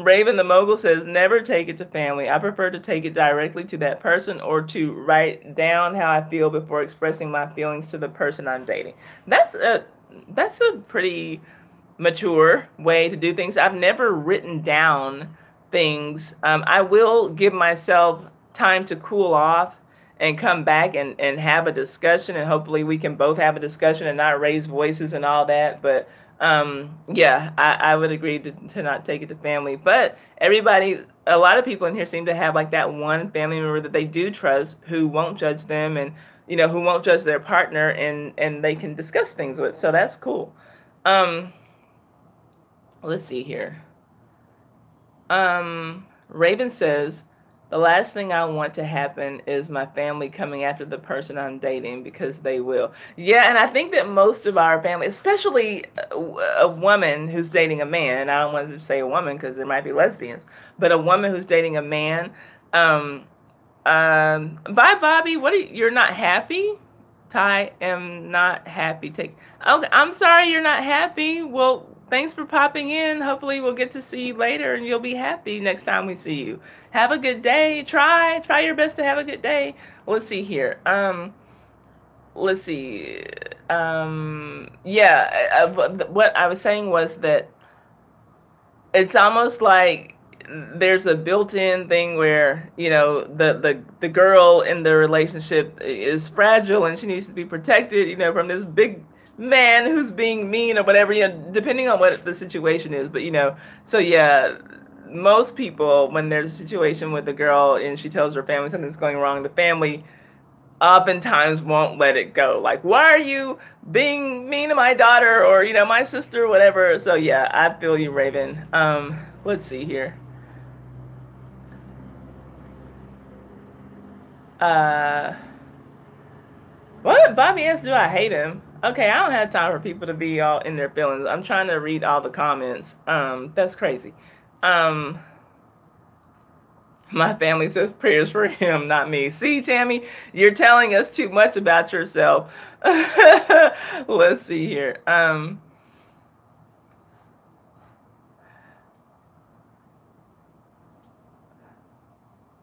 Speaker 1: Raven the Mogul says, never take it to family. I prefer to take it directly to that person or to write down how I feel before expressing my feelings to the person I'm dating. That's a pretty mature way to do things. I've never written down things. I will give myself time to cool off and come back and have a discussion, and hopefully we can both have a discussion and not raise voices and all that. But yeah, I would agree to not take it to family. But everybody, a lot of people in here seem to have like that one family member that they do trust, who won't judge them, and who won't judge their partner, and they can discuss things with. So that's cool. Let's see here. Raven says, the last thing I want to happen is my family coming after the person I'm dating, because they will. Yeah, and I think that most of our family, especially a woman who's dating a man, I don't want to say a woman because there might be lesbians, but a woman who's dating a man, bye Bobby, you're not happy? Ty, am not happy. Okay, I'm sorry you're not happy. Well, thanks for popping in. Hopefully we'll get to see you later and you'll be happy next time we see you. Have a good day. Try your best to have a good day. Let's see here. Let's see. Yeah, what I was saying was that it's almost like there's a built-in thing where the girl in the relationship is fragile and she needs to be protected from this big man who's being mean or whatever, depending on what the situation is. But so yeah, most people, when there's a situation with a girl and she tells her family something's going wrong, the family oftentimes won't let it go. Like, why are you being mean to my daughter, or my sister, or whatever. So yeah, I feel you, Raven. Let's see here. What? Bobby asked, do I hate him? Okay, I don't have time for people to be all in their feelings. I'm trying to read all the comments. That's crazy. My family says prayers for him, not me. See, Tammy, you're telling us too much about yourself. Let's see here.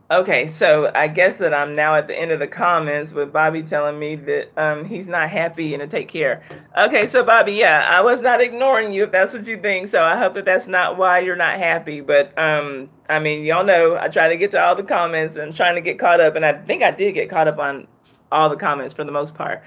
Speaker 1: Okay, so I guess that I'm now at the end of the comments with Bobby telling me that he's not happy and to take care. Okay, so Bobby, yeah, I was not ignoring you if that's what you think. So I hope that that's not why you're not happy. But I mean, y'all know I try to get to all the comments and trying to get caught up, and I think I did get caught up on all the comments for the most part.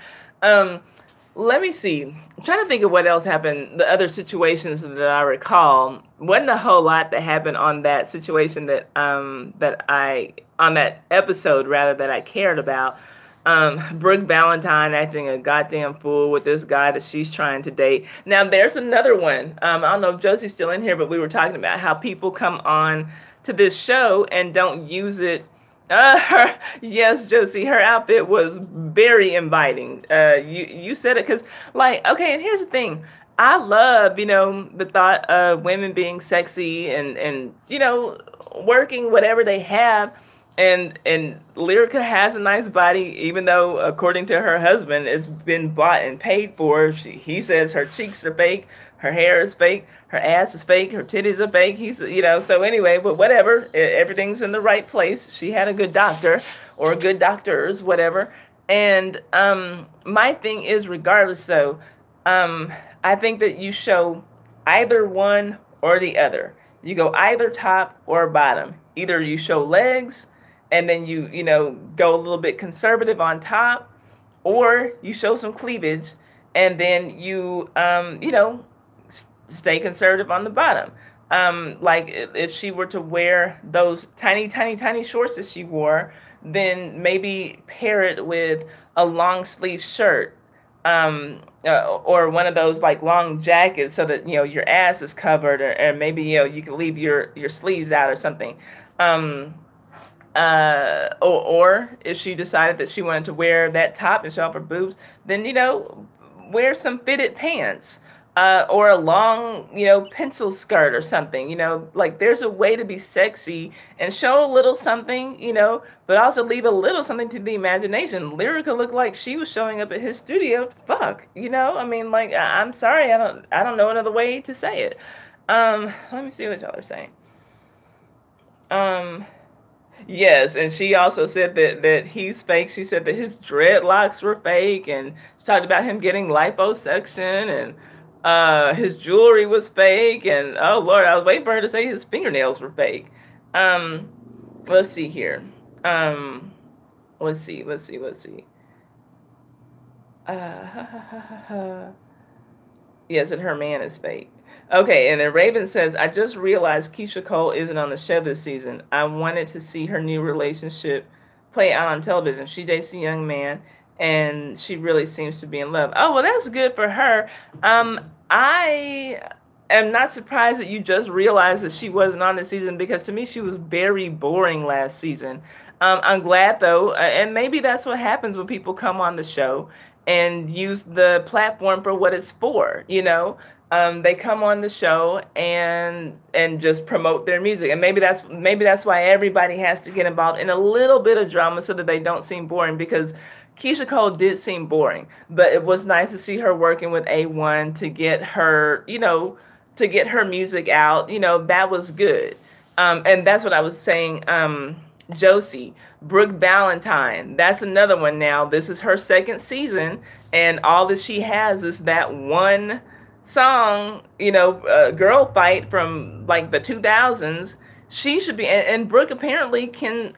Speaker 1: Let me see. I'm trying to think of what else happened. The other situations that I recall, wasn't a whole lot that happened on that situation that on that episode rather, that I cared about. Brooke Valentine acting a goddamn fool with this guy that she's trying to date. Now there's another one. I don't know if Josie's still in here, but we were talking about how people come on to this show and don't use it. Yes, Josie, her outfit was very inviting. You said it, because, like, okay, and here's the thing. I love, the thought of women being sexy and working whatever they have. And Lyrica has a nice body, even though, according to her husband, it's been bought and paid for. He says her cheeks are fake, her hair is fake, her ass is fake, her titties are fake. So anyway, but whatever, everything's in the right place. She had a good doctor, or good doctors, whatever. And my thing is, regardless though, I think that you show either one or the other. You go either top or bottom. Either you show legs and then you go a little bit conservative on top, or you show some cleavage and then you stay conservative on the bottom. Like if she were to wear those tiny shorts that she wore, then maybe pair it with a long sleeve shirt, or one of those like long jackets, so that your ass is covered, or maybe you can leave your sleeves out or something. Or if she decided that she wanted to wear that top and show off her boobs, then wear some fitted pants, or a long pencil skirt or something. Like, there's a way to be sexy and show a little something, but also leave a little something to the imagination. Lyrica looked like she was showing up at his studio. Fuck, I mean, like, I'm sorry, I don't know another way to say it. Let me see what y'all are saying. Yes, and she also said that he's fake. She said that his dreadlocks were fake, and she talked about him getting liposuction, and his jewelry was fake, and oh Lord, I was waiting for her to say his fingernails were fake. Let's see here. Let's see. Let's see. Let's see. Uh, yes, and her man is fake. Okay, and then Raven says, I just realized Keisha Cole isn't on the show this season. I wanted to see her new relationship play out on television. She dates a young man, and she really seems to be in love. Oh, well, that's good for her. I am not surprised that you just realized that she wasn't on this season, because to me, she was very boring last season. I'm glad, though, and maybe that's what happens when people come on the show and use the platform for what it's for, you know. They come on the show and just promote their music, and maybe that's why everybody has to get involved in a little bit of drama so that they don't seem boring, because Keisha Cole did seem boring, but it was nice to see her working with A1 to get her, to get her music out. That was good. And that's what I was saying. Josie, Brooke Valentine, that's another one now. This is her second season, and all that she has is that one song, Girl Fight from like the 2000s. She should be, and Brooke apparently can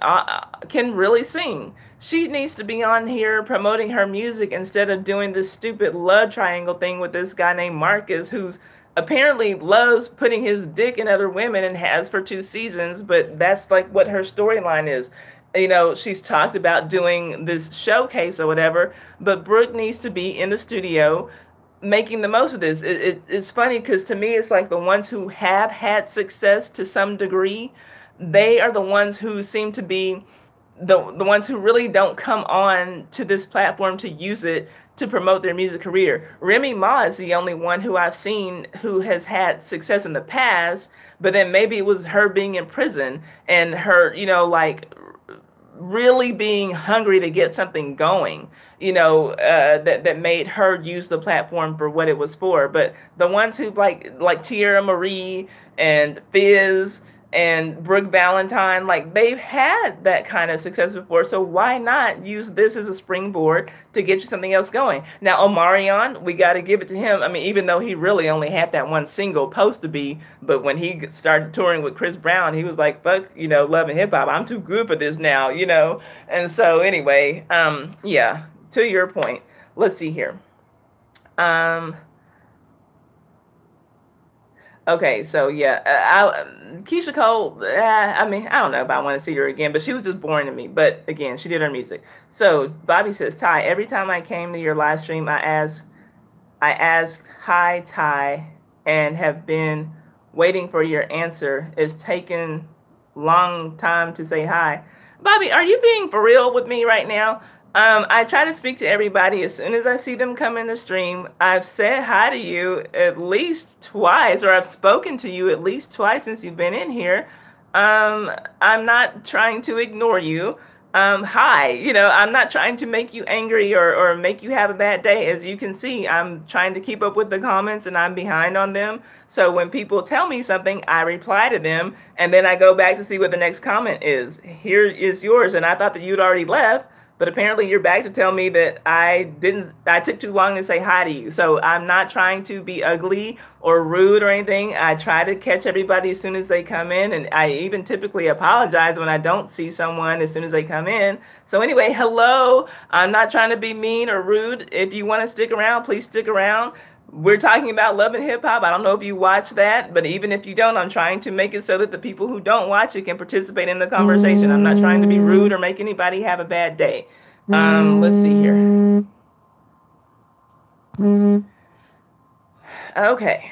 Speaker 1: really sing. She needs to be on here promoting her music instead of doing this stupid love triangle thing with this guy named Marcus, who's apparently loves putting his dick in other women and has for 2 seasons, but that's like what her storyline is. She's talked about doing this showcase or whatever, but Brooke needs to be in the studio making the most of this. It's funny because to me, it's like the ones who have had success to some degree, they are the ones who seem to be the ones who really don't come on to this platform to use it to promote their music career. Remy Ma is the only one who I've seen who has had success in the past, but then maybe it was her being in prison and her, like really being hungry to get something going, that made her use the platform for what it was for. But the ones who like Tierra Marie and Fizz and Brooke Valentine, like they've had that kind of success before, so why not use this as a springboard to get you something else going? Now Omarion, we got to give it to him. I mean, even though he really only had that one single Supposed to Be, but when he started touring with Chris Brown, he was like, fuck, Love and Hip Hop, I'm too good for this now, and so anyway, yeah, to your point, let's see here. Okay, so yeah, Keisha Cole, I mean, I don't know if I want to see her again, but she was just boring to me. But again, she did her music. So Bobby says, Ty, every time I came to your live stream, I asked, hi, Ty, and have been waiting for your answer. It's taken long time to say hi. Bobby, are you being for real with me right now? I try to speak to everybody as soon as I see them come in the stream. I've said hi to you at least twice, or I've spoken to you at least twice since you've been in here. I'm not trying to ignore you. Hi, I'm not trying to make you angry or make you have a bad day. As you can see, I'm trying to keep up with the comments and I'm behind on them. So when people tell me something, I reply to them and then I go back to see what the next comment is. Here is yours. And I thought that you'd already left. But apparently you're back to tell me that I took too long to say hi to you. So I'm not trying to be ugly or rude or anything. I try to catch everybody as soon as they come in. And I even typically apologize when I don't see someone as soon as they come in. So anyway, hello. I'm not trying to be mean or rude. If you want to stick around, please stick around. We're talking about Love and Hip Hop. I don't know if you watch that, but even if you don't, I'm trying to make it so that the people who don't watch it can participate in the conversation. I'm not trying to be rude or make anybody have a bad day. Let's see here. Okay.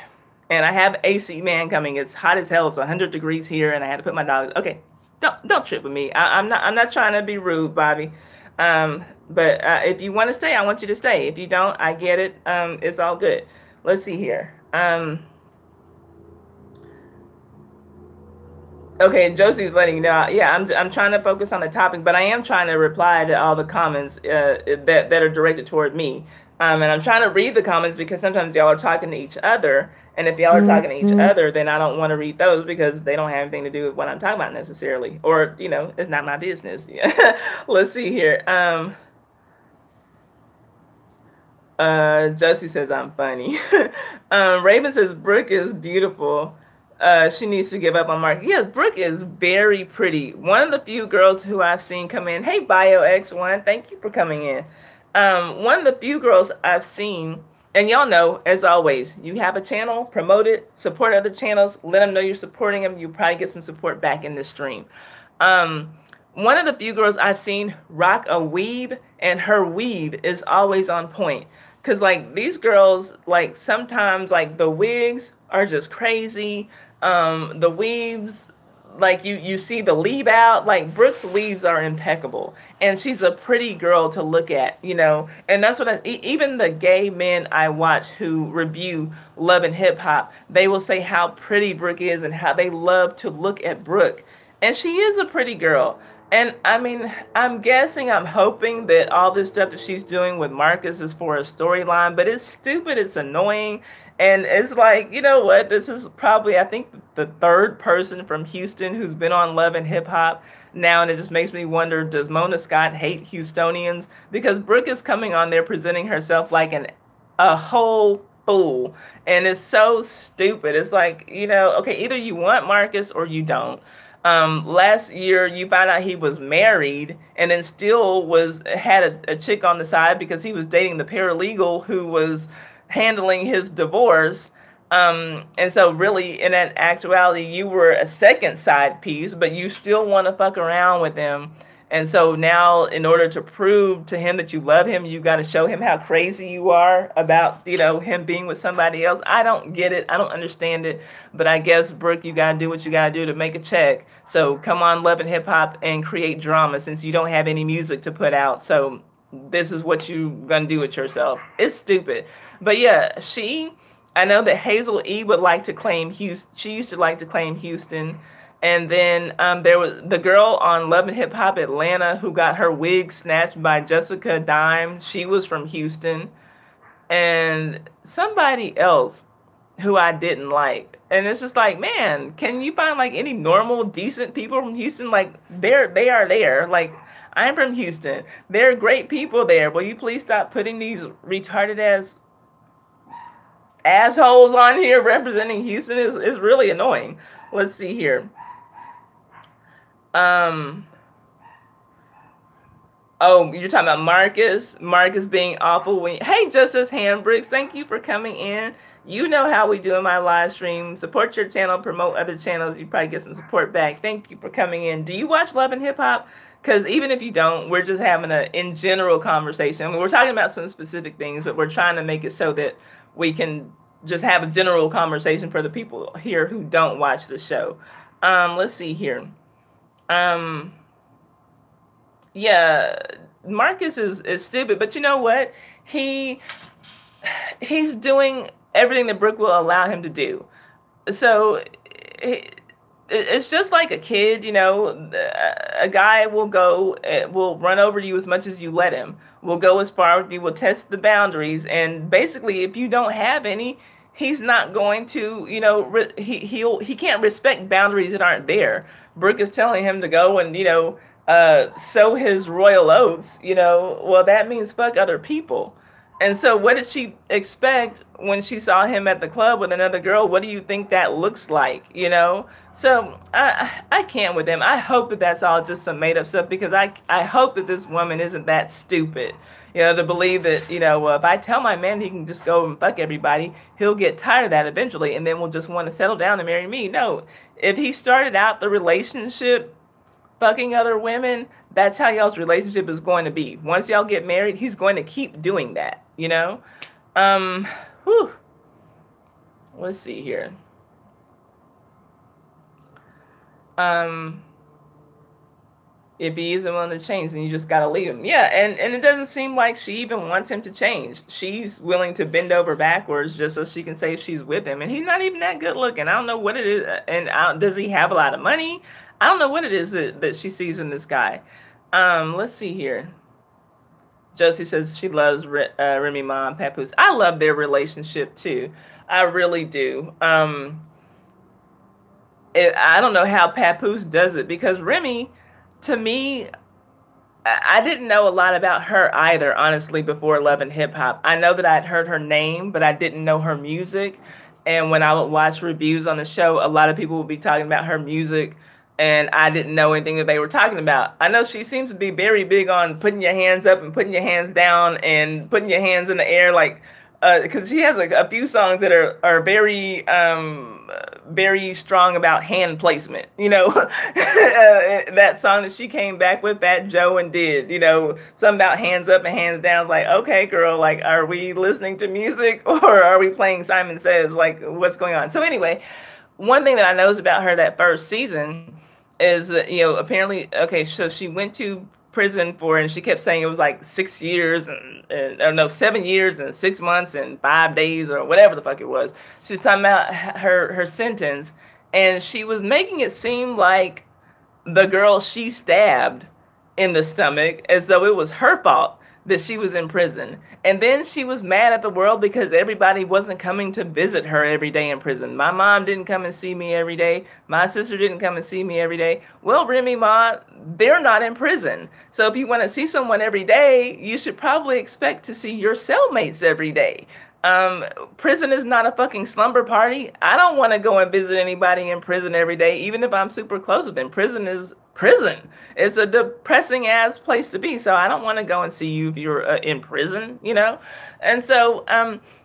Speaker 1: And I have AC Man coming. It's hot as hell. It's 100 degrees here, and I had to put my dogs. Okay. Don't trip with me. I'm not trying to be rude, Bobby. But if you want to stay, I want you to stay. If you don't, I get it. It's all good. Let's see here. Okay, Josie's letting you know. Yeah, I'm trying to focus on the topic, but I am trying to reply to all the comments that are directed toward me. And I'm trying to read the comments because sometimes y'all are talking to each other. And if y'all are talking to each other, then I don't want to read those because they don't have anything to do with what I'm talking about necessarily. Or, it's not my business. Let's see here. Josie says I'm funny. Raven says Brooke is beautiful. She needs to give up on Mark. Yes, Brooke is very pretty. One of the few girls who I've seen come in. Hey, BioX1, thank you for coming in. One of the few girls I've seen, and y'all know, as always, you have a channel, promote it, support other channels, let them know you're supporting them. You probably get some support back in this stream. One of the few girls I've seen rock a weave, and her weave is always on point. Because, like, these girls, like, sometimes, like, the wigs are just crazy. The weaves, like, you see the leave out. Like, Brooke's weaves are impeccable. And she's a pretty girl to look at, you know. And that's what even the gay men I watch who review Love and Hip Hop, they will say how pretty Brooke is and how they love to look at Brooke. And she is a pretty girl. And I mean, I'm guessing, I'm hoping that all this stuff that she's doing with Marcus is for a storyline, but it's stupid, it's annoying, and it's like, you know what, this is probably, I think, the third person from Houston who's been on Love and Hip Hop now, and it just makes me wonder, does Mona Scott hate Houstonians? Because Brooke is coming on there presenting herself like a whole fool, and it's so stupid. It's like, you know, okay, either you want Marcus or you don't. Last year you found out he was married and then still had a chick on the side because he was dating the paralegal who was handling his divorce. And so really, in that actuality, you were a second side piece, but you still want to fuck around with him. And so now, in order to prove to him that you love him, you got to show him how crazy you are about, you know, him being with somebody else. I don't get it. I don't understand it. But I guess, Brooke, you got to do what you got to do to make a check. So come on, Love and Hip Hop, and create drama since you don't have any music to put out. So this is what you're going to do with yourself. It's stupid. But yeah, I know that Hazel E would like to claim Houston. She used to like to claim Houston. And then there was the girl on Love and Hip Hop Atlanta who got her wig snatched by Jessica Dime. She was from Houston. And somebody else who I didn't like. And it's just like, man, can you find like any normal, decent people from Houston? Like, they are there. Like, I'm from Houston. There are great people there. Will you please stop putting these retarded ass assholes on here representing Houston? Is really annoying. Let's see here. Oh, you're talking about Marcus being awful. Hey, Justice Handbricks, thank you for coming in. You know how we do in my live stream. Support your channel, promote other channels. You probably get some support back. Thank you for coming in. Do you watch Love and Hip Hop? Because even if you don't, we're just having a in general conversation. I mean, we're talking about some specific things, but we're trying to make it so that we can just have a general conversation for the people here who don't watch the show. Let's see here. Yeah, Marcus is stupid, but you know what? He's doing everything that Brooke will allow him to do. So it's just like a kid, you know. A guy will run over you as much as you let him. Will go as far as you, will test the boundaries, and basically, if you don't have any, he's not going to, you know, he can't respect boundaries that aren't there. Brooke is telling him to go and, you know, sow his royal oats, you know. Well, that means fuck other people. And so what did she expect when she saw him at the club with another girl? What do you think that looks like, you know? So I can't with him. I hope that that's all just some made up stuff, because I hope that this woman isn't that stupid, you know, to believe that, you know, if I tell my man he can just go and fuck everybody, he'll get tired of that eventually and then will just want to settle down and marry me. No, if he started out the relationship fucking other women, that's how y'all's relationship is going to be. Once y'all get married, he's going to keep doing that, you know? Whew. Let's see here. If he isn't willing to change, then you just gotta leave him. Yeah, and it doesn't seem like she even wants him to change. She's willing to bend over backwards just so she can say she's with him. And he's not even that good looking. I don't know what it is. And does he have a lot of money? I don't know what it is that she sees in this guy. Let's see here. Josie says she loves Remy Ma and Papoose. I love their relationship too. I really do. I don't know how Papoose does it, because Remy, to me, I didn't know a lot about her either, honestly, before Love and Hip Hop. I know that I'd heard her name, but I didn't know her music. And when I would watch reviews on the show, a lot of people would be talking about her music, and I didn't know anything that they were talking about. I know she seems to be very big on putting your hands up and putting your hands down and putting your hands in the air, like, because she has like a few songs that are very very strong about hand placement. You know, that song that she came back with, Fat Joe and did, you know, something about hands up and hands down. Like, okay, girl, like, are we listening to music or are we playing Simon Says? Like, what's going on? So anyway, one thing that I noticed about her that first season is that, you know, apparently, okay, so she went to prison for, and she kept saying it was like 6 years and no, 7 years and 6 months and 5 days or whatever the fuck it was. She was talking about her sentence, and she was making it seem like the girl she stabbed in the stomach as though it was her fault that she was in prison. And then she was mad at the world because everybody wasn't coming to visit her every day in prison. My mom didn't come and see me every day. My sister didn't come and see me every day. Well, Remy Ma, they're not in prison. So if you want to see someone every day, you should probably expect to see your cellmates every day. Prison is not a fucking slumber party. I don't want to go and visit anybody in prison every day, even if I'm super close with them. Prison is prison. It's a depressing ass place to be. So I don't want to go and see you if you're in prison, you know? And so,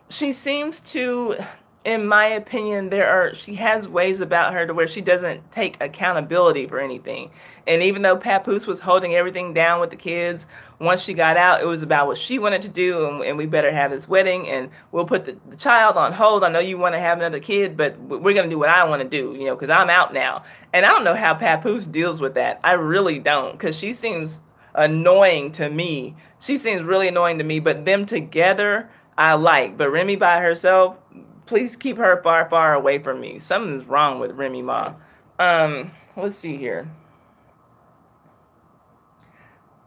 Speaker 1: she seems to, in my opinion, she has ways about her to where she doesn't take accountability for anything. And even though Papoose was holding everything down with the kids, once she got out, it was about what she wanted to do, and we better have this wedding, and we'll put the child on hold. I know you want to have another kid, but we're going to do what I want to do, you know, because I'm out now. And I don't know how Papoose deals with that. I really don't, because she seems annoying to me. She seems really annoying to me, but them together, I like. But Remy by herself, please keep her far, far away from me. Something's wrong with Remy Ma. Let's see here.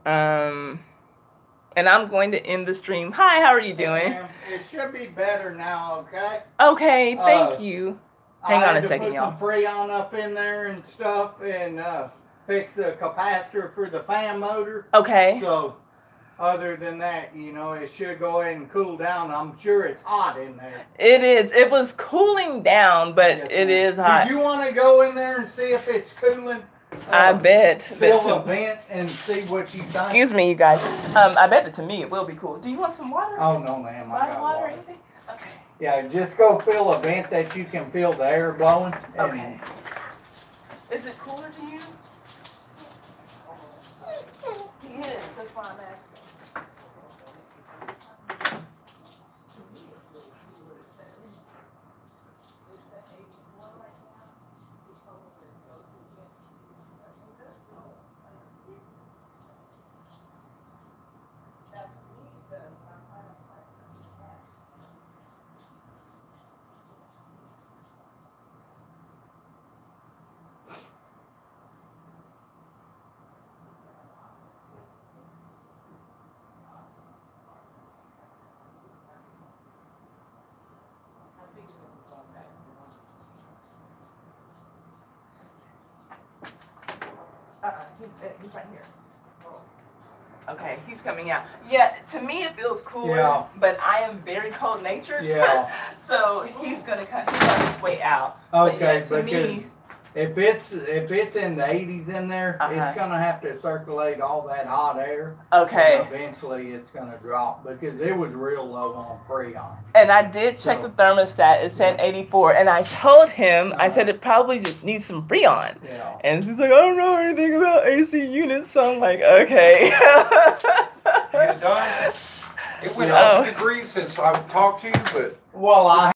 Speaker 1: And I'm going to end the stream. Hi, how are you doing?
Speaker 2: It should be better now, okay?
Speaker 1: Okay, thank you. Hang on a second, y'all.
Speaker 2: I had to put some Freon up in there and stuff, and fix the capacitor for the fan motor.
Speaker 1: Okay.
Speaker 2: So, other than that, you know, it should go ahead and cool down. I'm sure it's hot in there.
Speaker 1: It is. It was cooling down, but yes, it is hot.
Speaker 2: Do you want to go in there and see if it's cooling?
Speaker 1: I bet.
Speaker 2: Fill a vent and see what you think.
Speaker 1: Excuse me, you guys. I bet that to me it will be cool. Do you want some water?
Speaker 2: Oh, no, ma'am. I got water.
Speaker 1: Or anything? Okay.
Speaker 2: Yeah, just go fill a vent that you can feel the air blowing.
Speaker 1: Okay. Is it cooler to you? Yes, that's why I'm asking. He's right here. Okay, he's coming out. Yeah, to me it feels cooler, but I am very cold-natured.
Speaker 2: Yeah.
Speaker 1: So he's gonna cut his way out.
Speaker 2: Okay,
Speaker 1: but yeah, to me,
Speaker 2: if it's in the 80s in there, it's gonna have to circulate all that hot air.
Speaker 1: Okay.
Speaker 2: And eventually, it's gonna drop because it was real low on Freon.
Speaker 1: And I did check the thermostat. It said 84, and I told him, I said it probably just needs some Freon.
Speaker 2: Yeah.
Speaker 1: And he's like, I don't know anything about AC units, so I'm like, okay.
Speaker 3: You're done. It went up degrees since I've talked to you, but
Speaker 2: well,